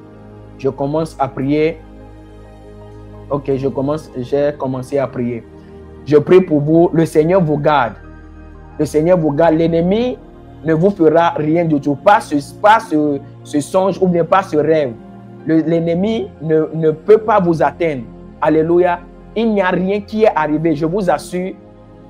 Je commence à prier. Ok, j'ai commencé à prier. Je prie pour vous. Le Seigneur vous garde. Le Seigneur vous garde. L'ennemi ne vous fera rien du tout. Pas ce songe ou bien pas ce rêve. L'ennemi ne peut pas vous atteindre. Alléluia. Il n'y a rien qui est arrivé. Je vous assure,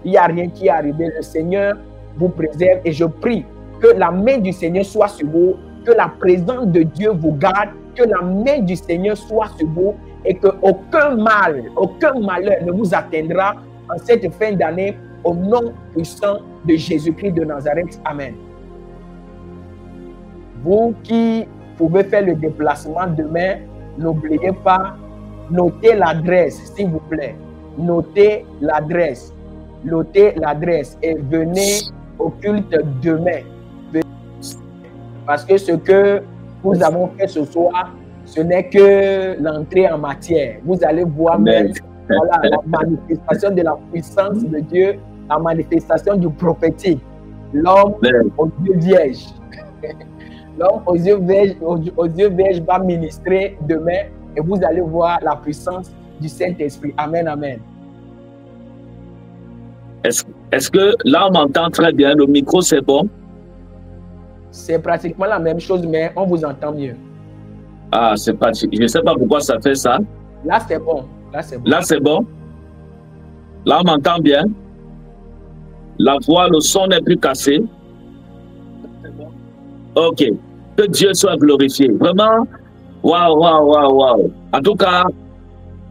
il n'y a rien qui est arrivé. Le Seigneur vous préserve et je prie que la main du Seigneur soit sur vous, que la présence de Dieu vous garde, que la main du Seigneur soit sur vous et que aucun mal, aucun malheur ne vous atteindra en cette fin d'année au nom puissant de Jésus-Christ de Nazareth. Amen. Vous qui pouvez faire le déplacement demain, n'oubliez pas, notez l'adresse, s'il vous plaît. Notez l'adresse. Notez l'adresse et venez au culte demain. Parce que ce que nous avons fait ce soir, ce n'est que l'entrée en matière. Vous allez voir même voilà, la manifestation de la puissance de Dieu, la manifestation du prophétique. L'homme aux yeux vierges. L'homme aux yeux vierges va ministrer demain et vous allez voir la puissance du Saint-Esprit. Amen, amen. Est-ce que là, on m'entend très bien? Le micro, c'est bon? C'est pratiquement la même chose, mais on vous entend mieux. Ah, c'est pratique. Je ne sais pas pourquoi ça fait ça. Là, c'est bon. Là, c'est bon. Là, c'est bon. Là, on m'entend bien. La voix, le son n'est plus cassé. Ok. Que Dieu soit glorifié. Vraiment, waouh, waouh, waouh, waouh. En tout cas,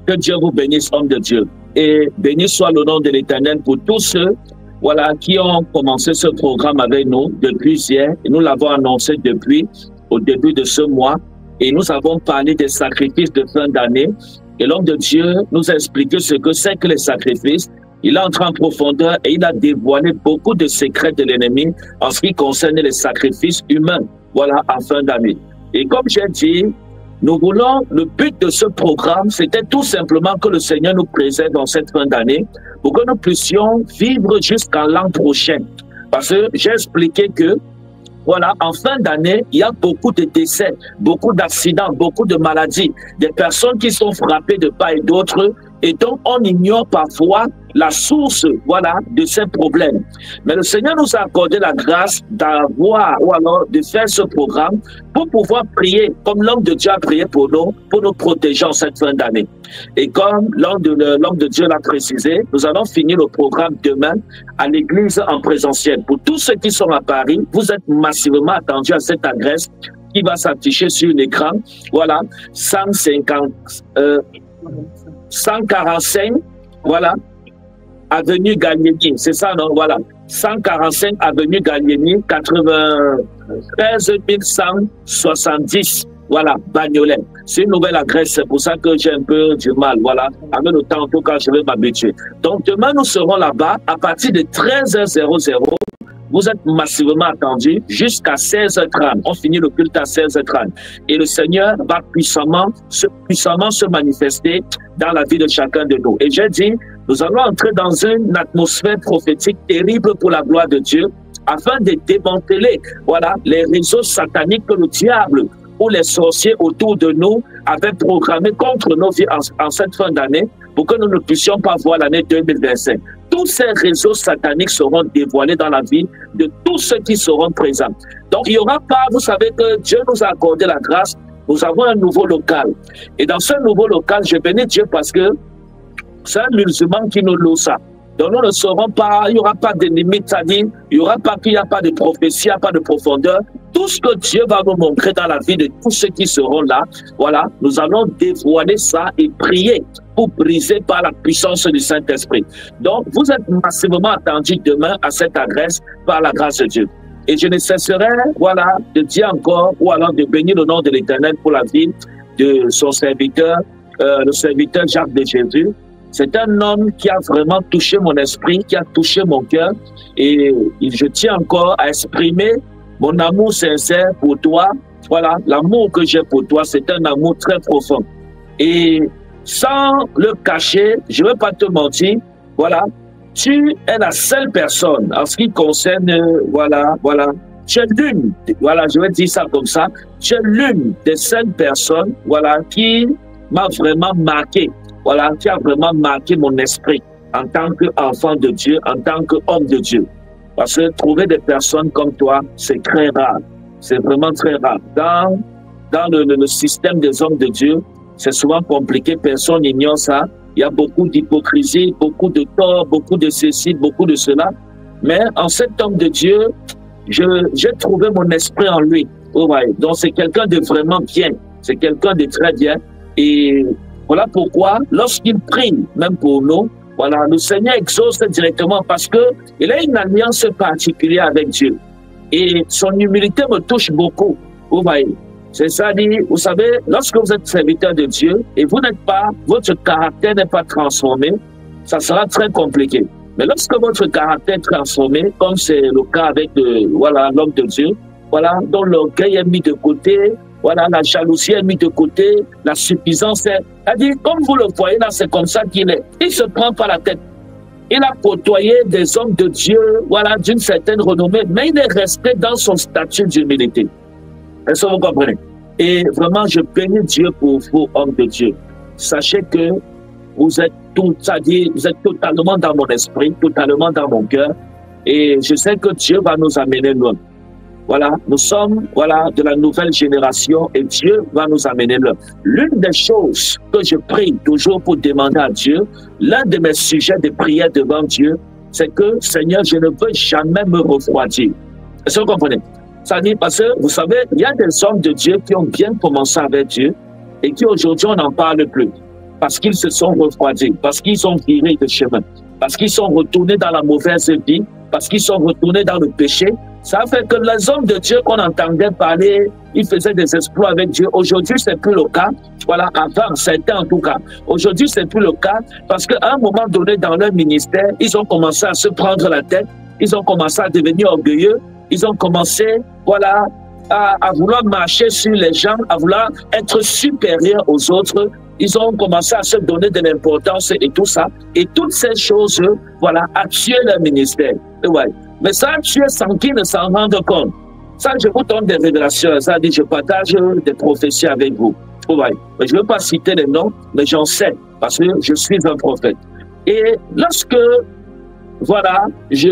que Dieu vous bénisse, homme de Dieu. Et béni soit le nom de l'Éternel pour tous ceux voilà, qui ont commencé ce programme avec nous depuis hier. Et nous l'avons annoncé depuis au début de ce mois. Et nous avons parlé des sacrifices de fin d'année. Et l'homme de Dieu nous a expliqué ce que c'est que les sacrifices. Il est entré en profondeur et il a dévoilé beaucoup de secrets de l'ennemi en ce qui concerne les sacrifices humains, voilà, en fin d'année. Et comme j'ai dit, nous voulons, le but de ce programme, c'était tout simplement que le Seigneur nous préserve dans cette fin d'année pour que nous puissions vivre jusqu'à l'an prochain. Parce que j'ai expliqué que, voilà, en fin d'année, il y a beaucoup de décès, beaucoup d'accidents, beaucoup de maladies, des personnes qui sont frappées de part et d'autre, et donc on ignore parfois la source, voilà, de ces problèmes. Mais le Seigneur nous a accordé la grâce d'avoir, ou alors de faire ce programme pour pouvoir prier, comme l'homme de Dieu a prié pour nous protéger en cette fin d'année. Et comme l'homme de Dieu l'a précisé, nous allons finir le programme demain à l'église en présentiel. Pour tous ceux qui sont à Paris, vous êtes massivement attendus à cette adresse qui va s'afficher sur l'écran. Voilà, 145, voilà, avenue Gallieni, c'est ça, non? Voilà, 145 avenue Gallieni, 93 170, voilà, Bagnolet. C'est une nouvelle adresse, c'est pour ça que j'ai un peu du mal, voilà. Avec le temps, en tout cas, je vais m'habituer. Donc, demain, nous serons là-bas à partir de 13h00. Vous êtes massivement attendus jusqu'à 16h30. On finit le culte à 16h30. Et le Seigneur va puissamment se manifester dans la vie de chacun de nous. Et j'ai dit, nous allons entrer dans une atmosphère prophétique terrible pour la gloire de Dieu, afin de démanteler, voilà, les réseaux sataniques que le diable ou les sorciers autour de nous avaient programmés contre nos vies en cette fin d'année, pour que nous ne puissions pas voir l'année 2025. tous ces réseaux sataniques seront dévoilés dans la vie de tous ceux qui seront présents. Donc, il n'y aura pas, vous savez que Dieu nous a accordé la grâce, nous avons un nouveau local. Et dans ce nouveau local, je bénis Dieu parce que c'est un musulman qui nous loue ça. Donc nous ne serons pas, il n'y aura pas de limite, c'est-à-dire, il n'y aura pas qu'il n'y a pas de prophétie, il n'y a pas de profondeur. Tout ce que Dieu va nous montrer dans la vie de tous ceux qui seront là, voilà, nous allons dévoiler ça et prier pour briser par la puissance du Saint-Esprit. Donc, vous êtes massivement attendus demain à cette adresse par la grâce de Dieu. Et je ne cesserai, voilà, de dire encore, ou alors de bénir le nom de l'Éternel pour la vie de son serviteur, le serviteur Jacques de Jésus. C'est un homme qui a vraiment touché mon esprit, qui a touché mon cœur. Et je tiens encore à exprimer mon amour sincère pour toi. Voilà, l'amour que j'ai pour toi, c'est un amour très profond. Et sans le cacher, je ne vais pas te mentir, voilà, tu es la seule personne en ce qui concerne, voilà, tu es l'une, voilà, je vais dire ça comme ça, tu es l'une des seules personnes, voilà, qui m'a vraiment marqué. Voilà, qui a vraiment marqué mon esprit en tant qu'enfant de Dieu, en tant qu'homme de Dieu. Parce que trouver des personnes comme toi, c'est très rare. C'est vraiment très rare. Dans le système des hommes de Dieu, c'est souvent compliqué, personne n'ignore ça. Il y a beaucoup d'hypocrisie, beaucoup de tort, beaucoup de ceci, beaucoup de cela. Mais en cet homme de Dieu, j'ai trouvé mon esprit en lui. Oh ouais. Donc c'est quelqu'un de vraiment bien. C'est quelqu'un de très bien. Et voilà pourquoi, lorsqu'il prie, même pour nous, voilà, le Seigneur exauce directement parce qu'il a une alliance particulière avec Dieu. Et son humilité me touche beaucoup. Vous voyez, c'est ça dit, vous savez, lorsque vous êtes serviteur de Dieu et vous n'êtes pas, votre caractère n'est pas transformé, ça sera très compliqué. Mais lorsque votre caractère est transformé, comme c'est le cas avec voilà, l'homme de Dieu, voilà, dont l'orgueil est mis de côté, voilà, la jalousie est mise de côté, la suffisance est... C'est-à-dire, comme vous le voyez là, c'est comme ça qu'il est. Il se prend pas la tête. Il a côtoyé des hommes de Dieu, voilà, d'une certaine renommée, mais il est resté dans son statut d'humilité. Est-ce que vous comprenez? Et vraiment, je bénis Dieu pour vous, hommes de Dieu. Sachez que vous êtes tout, c'est-à-dire, vous êtes totalement dans mon esprit, totalement dans mon cœur. Et je sais que Dieu va nous amener loin. Voilà, nous sommes, voilà, de la nouvelle génération et Dieu va nous amener là. L'une des choses que je prie toujours pour demander à Dieu, l'un de mes sujets de prière devant Dieu, c'est que, Seigneur, je ne veux jamais me refroidir. Est-ce que vous comprenez? Ça dit parce que, vous savez, il y a des hommes de Dieu qui ont bien commencé avec Dieu et qui aujourd'hui, on n'en parle plus. Parce qu'ils se sont refroidis, parce qu'ils ont viré de chemin, parce qu'ils sont retournés dans la mauvaise vie, parce qu'ils sont retournés dans le péché. Ça fait que les hommes de Dieu qu'on entendait parler, ils faisaient des exploits avec Dieu. Aujourd'hui, c'est plus le cas. Voilà, avant, c'était en tout cas. Aujourd'hui, c'est plus le cas parce qu'à un moment donné dans leur ministère, ils ont commencé à se prendre la tête. Ils ont commencé à devenir orgueilleux. Ils ont commencé, voilà, à vouloir marcher sur les gens, à vouloir être supérieurs aux autres. Ils ont commencé à se donner de l'importance et tout ça. Et toutes ces choses, voilà, a tué leur ministère. Ouais. Mais ça a tué sans qu'ils ne s'en rendent compte. Ça, je vous donne des révélations. Ça dit, je partage des prophéties avec vous. Ouais. Mais je ne veux pas citer les noms, mais j'en sais parce que je suis un prophète. Et lorsque, voilà, j'ai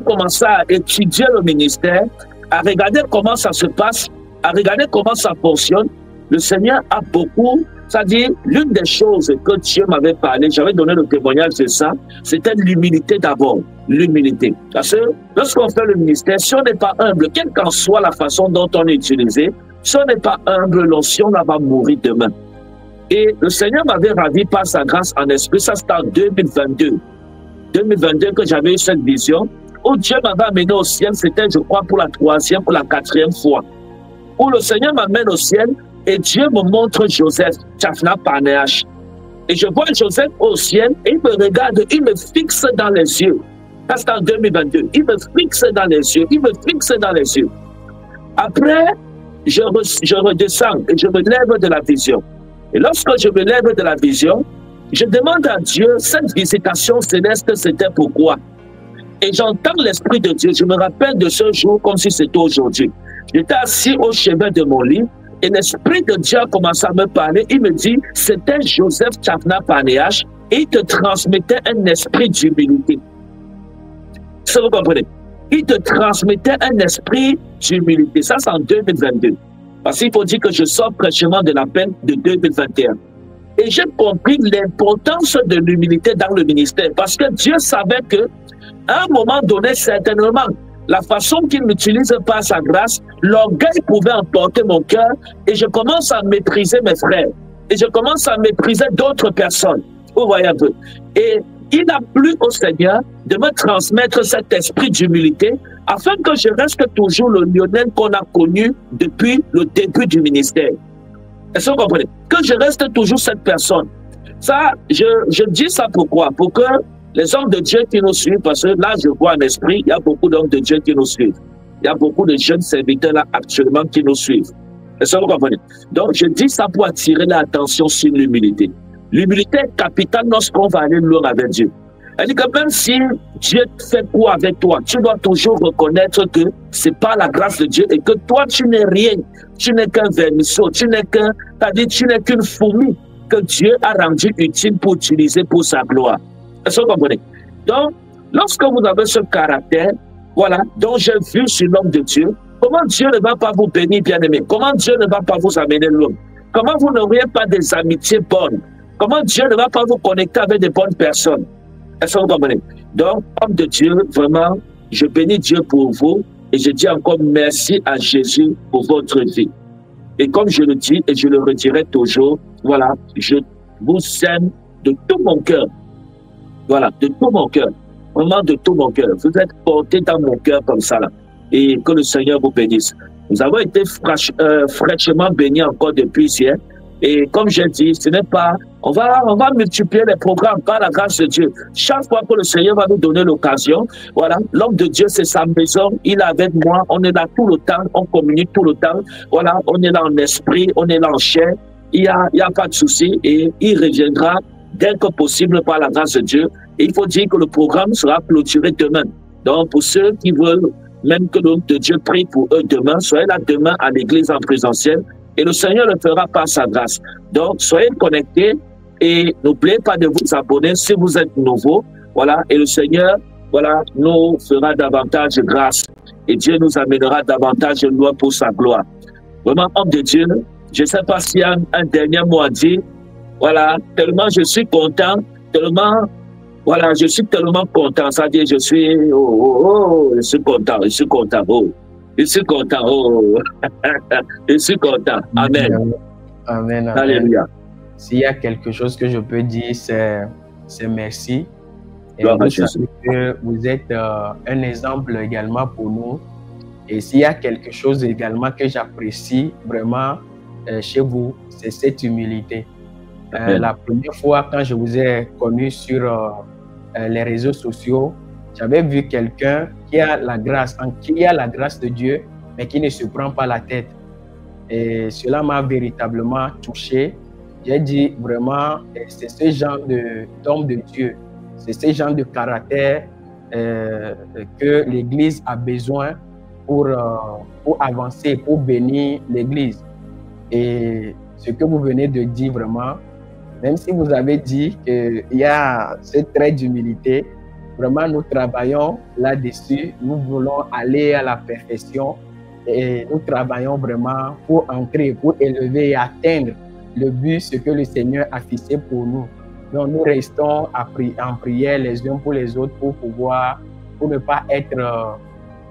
commencé à étudier le ministère, à regarder comment ça se passe, à regarder comment ça fonctionne, le Seigneur a beaucoup, c'est-à-dire l'une des choses que Dieu m'avait parlé, j'avais donné le témoignage de ça, c'était l'humilité d'abord, l'humilité. Parce que lorsqu'on fait le ministère, si on n'est pas humble, quelle qu'en soit la façon dont on est utilisé, si on n'est pas humble, l'onction va mourir demain. Et le Seigneur m'avait ravi par sa grâce en esprit, ça c'était en 2022. 2022 que j'avais eu cette vision, où Dieu m'avait amené au ciel, c'était je crois pour la 3e, pour la 4e fois. Où le Seigneur m'amène au ciel, et Dieu me montre Joseph Tchafna Panéache. Et je vois Joseph au ciel, et il me regarde, il me fixe dans les yeux. Ça, c'est en 2022. Il me fixe dans les yeux, il me fixe dans les yeux. Après, je redescends et je me lève de la vision. Et lorsque je me lève de la vision, je demande à Dieu, cette visitation céleste, c'était pourquoi? Et j'entends l'Esprit de Dieu. Je me rappelle de ce jour comme si c'était aujourd'hui. J'étais assis au chevet de mon lit. Et l'Esprit de Dieu a commencé à me parler. Il me dit, c'était Joseph Tchafna Panéache. il te transmettait un esprit d'humilité. Ça, vous comprenez? Il te transmettait un esprit d'humilité. Ça, c'est en 2022. Parce qu'il faut dire que je sors fraîchement de l'appel de 2021. Et j'ai compris l'importance de l'humilité dans le ministère. Parce que Dieu savait que, à un moment donné, certainement, la façon qu'il m'utilise par sa grâce, l'orgueil pouvait emporter mon cœur et je commence à mépriser mes frères. Et je commence à mépriser d'autres personnes. Vous voyez un peu. Et il a plu au Seigneur de me transmettre cet esprit d'humilité afin que je reste toujours le Lionel qu'on a connu depuis le début du ministère. Est-ce que vous comprenez? Que je reste toujours cette personne. Ça, je dis ça pourquoi? Pour que les hommes de Dieu qui nous suivent, parce que là, je vois un esprit, il y a beaucoup d'hommes de Dieu qui nous suivent. Il y a beaucoup de jeunes serviteurs là actuellement qui nous suivent. Est-ce que vous comprenez? Donc, je dis ça pour attirer l'attention sur l'humilité. L'humilité est capitale lorsqu'on va aller loin avec Dieu. Elle dit que même si Dieu fait quoi avec toi, tu dois toujours reconnaître que c'est pas la grâce de Dieu et que toi, tu n'es rien. Tu n'es qu'un vermisseau, tu n'es qu'une fourmi que Dieu a rendu utile pour utiliser pour sa gloire. Est-ce que vous comprenez? Donc, lorsque vous avez ce caractère, voilà, dont j'ai vu sur l'homme de Dieu, comment Dieu ne va pas vous bénir, bien-aimé? Comment Dieu ne va pas vous amener loin? Comment vous n'auriez pas des amitiés bonnes? Comment Dieu ne va pas vous connecter avec des bonnes personnes? Est-ce que vous comprenez? Donc, homme de Dieu, vraiment, je bénis Dieu pour vous et je dis encore merci à Jésus pour votre vie. Et comme je le dis et je le redirai toujours, voilà, je vous aime de tout mon cœur. Voilà, de tout mon cœur. Vraiment de tout mon cœur. Vous êtes portés dans mon cœur comme ça, là. Et que le Seigneur vous bénisse. Nous avons été fraîchement bénis encore depuis hier. Et comme j'ai dit, ce n'est pas... On va multiplier les programmes par la grâce de Dieu. Chaque fois que le Seigneur va nous donner l'occasion, voilà, l'homme de Dieu, c'est sa maison, il est avec moi, on est là tout le temps, on communique tout le temps, voilà, on est là en esprit, on est là en chair, il y a pas de souci et il reviendra dès que possible par la grâce de Dieu. Et il faut dire que le programme sera clôturé demain. Donc, pour ceux qui veulent même que l'homme de Dieu prie pour eux demain, soyez là demain à l'église en présentiel et le Seigneur le fera par sa grâce. Donc, soyez connectés et n'oubliez pas de vous abonner si vous êtes nouveau. Voilà, et le Seigneur, voilà, nous fera davantage de grâce et Dieu nous amènera davantage de loin pour sa gloire. Vraiment, homme de Dieu, je ne sais pas s'il y a un dernier mot à dire. Voilà, tellement je suis content, tellement, voilà, je suis tellement content. Ça dit, je suis, je suis content, je suis content, je suis content, je suis content. Amen. Amen. Amen. Alléluia. S'il y a quelque chose que je peux dire, c'est merci. Et Gloire à vous Jésus. savez que vous êtes un exemple également pour nous. Et s'il y a quelque chose également que j'apprécie vraiment chez vous, c'est cette humilité. La première fois, quand je vous ai connu sur les réseaux sociaux, j'avais vu quelqu'un qui a la grâce de Dieu, mais qui ne se prend pas la tête. Et cela m'a véritablement touché. J'ai dit vraiment, c'est ce genre d'homme de Dieu, c'est ce genre de caractère que l'Église a besoin pour avancer, pour bénir l'Église. Et ce que vous venez de dire vraiment, même si vous avez dit qu'il y a ce trait d'humilité, vraiment nous travaillons là-dessus, nous voulons aller à la perfection et nous travaillons vraiment pour entrer, pour élever et atteindre le but, ce que le Seigneur a fixé pour nous. Donc nous restons en prière les uns pour les autres pour ne pas être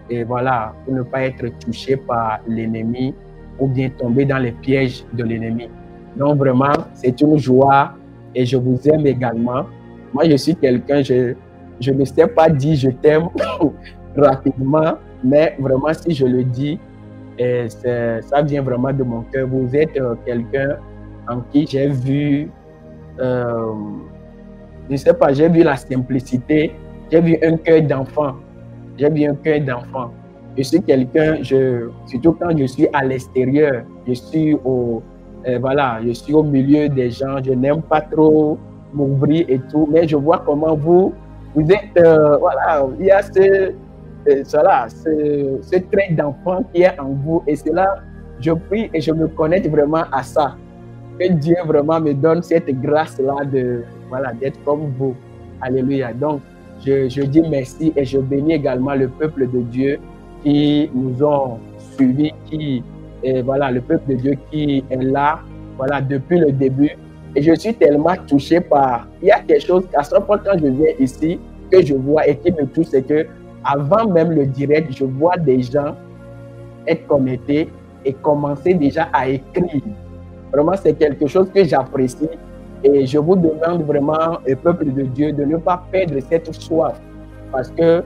pour ne pas être touché par l'ennemi ou bien tomber dans les pièges de l'ennemi. Donc vraiment, c'est une joie et je vous aime également. Moi, je suis quelqu'un, je ne sais pas dire je t'aime rapidement, mais vraiment, si je le dis, ça vient vraiment de mon cœur. Vous êtes quelqu'un en qui j'ai vu, je ne sais pas, j'ai vu la simplicité, j'ai vu un cœur d'enfant. J'ai vu un cœur d'enfant. Je suis quelqu'un, surtout quand je suis à l'extérieur, je suis au milieu des gens, je n'aime pas trop m'ouvrir et tout, mais je vois comment vous êtes, il y a ce trait d'enfant qui est en vous et cela, je prie et je me connecte vraiment à ça. Que Dieu vraiment me donne cette grâce-là voilà, d'être comme vous. Alléluia. Donc, je dis merci et je bénis également le peuple de Dieu qui nous ont suivis, voilà, le peuple de Dieu qui est là, voilà, depuis le début. Et je suis tellement touché par, il y a quelque chose, à chaque fois quand je viens ici, que je vois et qui me touche, c'est que avant même le direct, je vois des gens être connectés et commencer déjà à écrire. Vraiment, c'est quelque chose que j'apprécie. Et je vous demande vraiment, le peuple de Dieu, de ne pas perdre cette soif. Parce que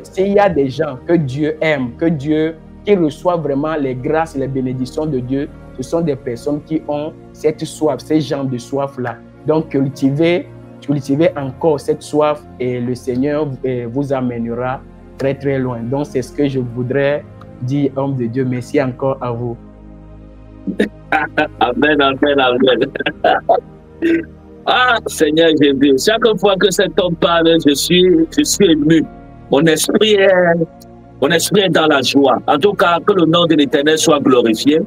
s'il y a des gens que Dieu aime, qui reçoivent vraiment les grâces, les bénédictions de Dieu, ce sont des personnes qui ont cette soif, ces gens de soif-là. Donc, cultivez encore cette soif et le Seigneur vous amènera très, très loin. Donc, c'est ce que je voudrais dire, homme de Dieu. Merci encore à vous. Amen, amen, amen. Ah, Seigneur Jésus, chaque fois que cet homme parle, je suis ému. Mon esprit est dans la joie. En tout cas, que le nom de l'Éternel soit glorifié.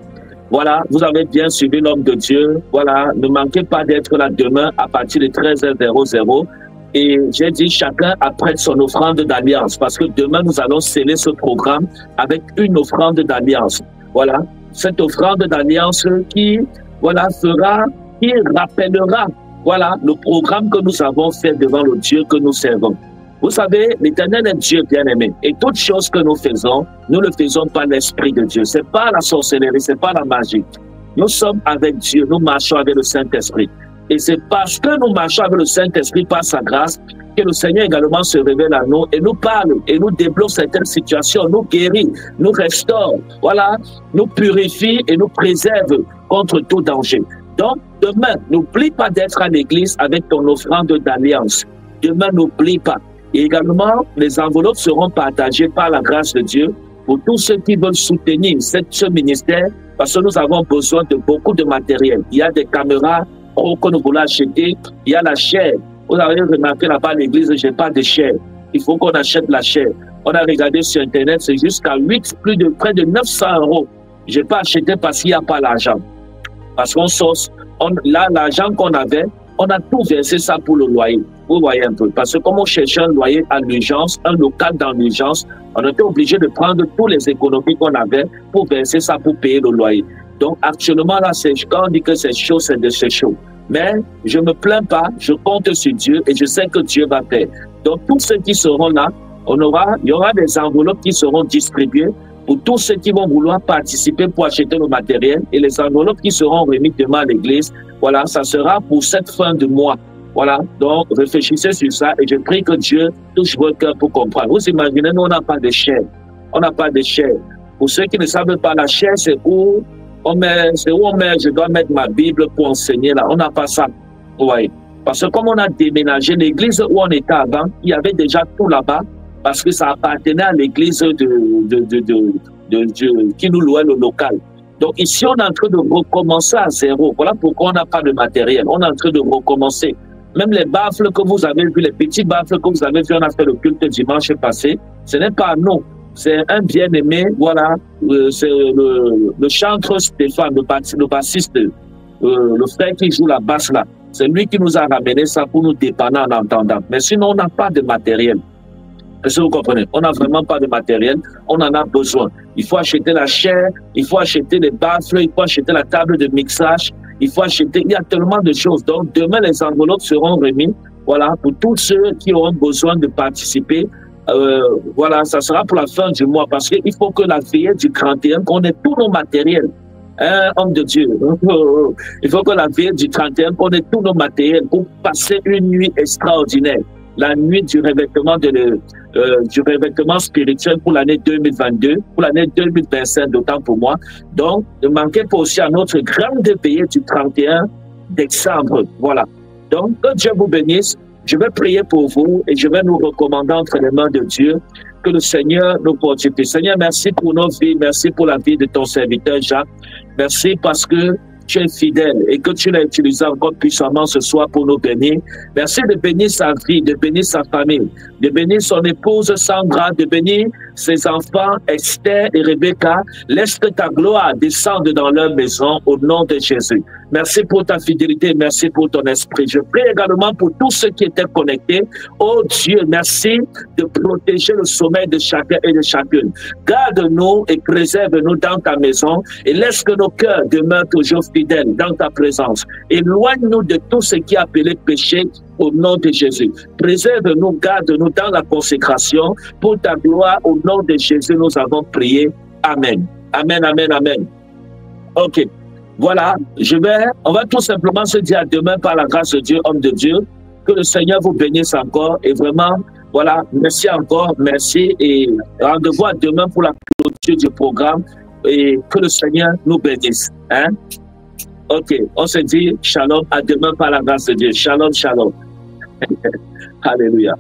Voilà, vous avez bien suivi l'homme de Dieu. Voilà, ne manquez pas d'être là demain à partir de 13h00. Et j'ai dit, chacun apprête son offrande d'alliance, parce que demain, nous allons sceller ce programme avec une offrande d'alliance. Voilà, cette offrande d'alliance qui rappellera, voilà, le programme que nous avons fait devant le Dieu que nous servons. Vous savez, l'Éternel est Dieu bien-aimé. Et toutes choses que nous faisons, nous ne faisons pas l'Esprit de Dieu. C'est pas la sorcellerie, c'est pas la magie. Nous sommes avec Dieu, nous marchons avec le Saint-Esprit. Et c'est parce que nous marchons avec le Saint-Esprit par sa grâce que le Seigneur également se révèle à nous et nous parle et nous débloque certaines situations, nous guérit, nous restaure, voilà, nous purifie et nous préserve contre tout danger. Donc, demain, n'oublie pas d'être à l'église avec ton offrande d'alliance. Demain, n'oublie pas. Et également, les enveloppes seront partagées par la grâce de Dieu pour tous ceux qui veulent soutenir ce ministère, parce que nous avons besoin de beaucoup de matériel. Il y a des caméras que nous voulons acheter, il y a la chair. Vous avez remarqué là-bas à l'église, je n'ai pas de chair. Il faut qu'on achète la chair. On a regardé sur Internet, c'est jusqu'à près de 900 €. Je n'ai pas acheté parce qu'il n'y a pas l'argent. Parce là, l'argent qu'on avait, on a tout versé ça pour le loyer. Vous voyez un peu. Parce que comme on cherchait un loyer à l'urgence, un local dans l'urgence, on était obligé de prendre toutes les économies qu'on avait pour verser ça pour payer le loyer. Donc actuellement, là, quand on dit que c'est chaud, c'est chaud. Mais je ne me plains pas, je compte sur Dieu et je sais que Dieu va faire. Donc tous ceux qui seront là, il y aura des enveloppes qui seront distribuées pour tous ceux qui vont vouloir participer pour acheter le matériel, et les enveloppes qui seront remises demain à l'église, voilà, ça sera pour cette fin de mois. Voilà, donc réfléchissez sur ça et je prie que Dieu touche votre cœur pour comprendre. Vous imaginez, nous on n'a pas de chair. On n'a pas de chair. Pour ceux qui ne savent pas, la chair, c'est où je dois mettre ma Bible pour enseigner là. On n'a pas ça. Ouais. Parce que comme on a déménagé, l'église où on était avant, il y avait déjà tout là-bas, parce que ça appartenait à l'église qui nous louait le local. Donc ici, on est en train de recommencer à zéro. Voilà pourquoi on n'a pas de matériel. On est en train de recommencer. Même les baffles que vous avez vus, les petits baffles que vous avez vus, on a fait le culte dimanche passé, ce n'est pas nous. C'est un bien-aimé, voilà, c'est le chanteur Stéphane, le bassiste, le frère qui joue la basse là. C'est lui qui nous a ramené ça pour nous dépanner en entendant. Mais sinon, on n'a pas de matériel. Est-ce que vous comprenez? On n'a vraiment pas de matériel, on en a besoin. Il faut acheter la chair, il faut acheter les baffles, il faut acheter la table de mixage, il faut acheter, il y a tellement de choses. Donc demain, les enveloppes seront remises, voilà, pour tous ceux qui auront besoin de participer. Voilà, ça sera pour la fin du mois, parce qu'il faut que la veillée du 31, qu'on ait tous nos matériels. Homme de Dieu. Il faut que la veille du 31, qu'on ait tous nos matériels pour passer une nuit extraordinaire. La nuit du revêtement spirituel pour l'année 2022, pour l'année 2025, d'autant pour moi. Donc, ne manquez pas aussi à notre grande veillée du 31 décembre. Voilà. Donc, que Dieu vous bénisse. Je vais prier pour vous et je vais nous recommander entre les mains de Dieu. Que le Seigneur nous fortifie. Seigneur, merci pour nos vies. Merci pour la vie de ton serviteur Jacques. Merci parce que tu es fidèle et que tu l'as utilisé encore puissamment ce soir pour nous bénir. Merci de bénir sa vie, de bénir sa famille, de bénir son épouse Sandra, de bénir ses enfants Esther et Rebecca. Laisse que ta gloire descende dans leur maison au nom de Jésus. Merci pour ta fidélité, merci pour ton esprit. Je prie également pour tous ceux qui étaient connectés. Oh Dieu, merci de protéger le sommeil de chacun et de chacune. Garde-nous et préserve-nous dans ta maison et laisse que nos cœurs demeurent toujours fidèles dans ta présence. Éloigne-nous de tout ce qui est appelé péché au nom de Jésus. Préserve-nous, garde-nous dans la consécration. Pour ta gloire, au nom de Jésus, nous avons prié. Amen. Amen, amen, amen. Ok. Voilà, on va tout simplement se dire à demain par la grâce de Dieu, homme de Dieu. Que le Seigneur vous bénisse encore et vraiment, voilà, merci encore, merci et rendez-vous à demain pour la clôture du programme et que le Seigneur nous bénisse. Hein? Ok, on se dit shalom, à demain par la grâce de Dieu. Shalom, shalom. Alléluia.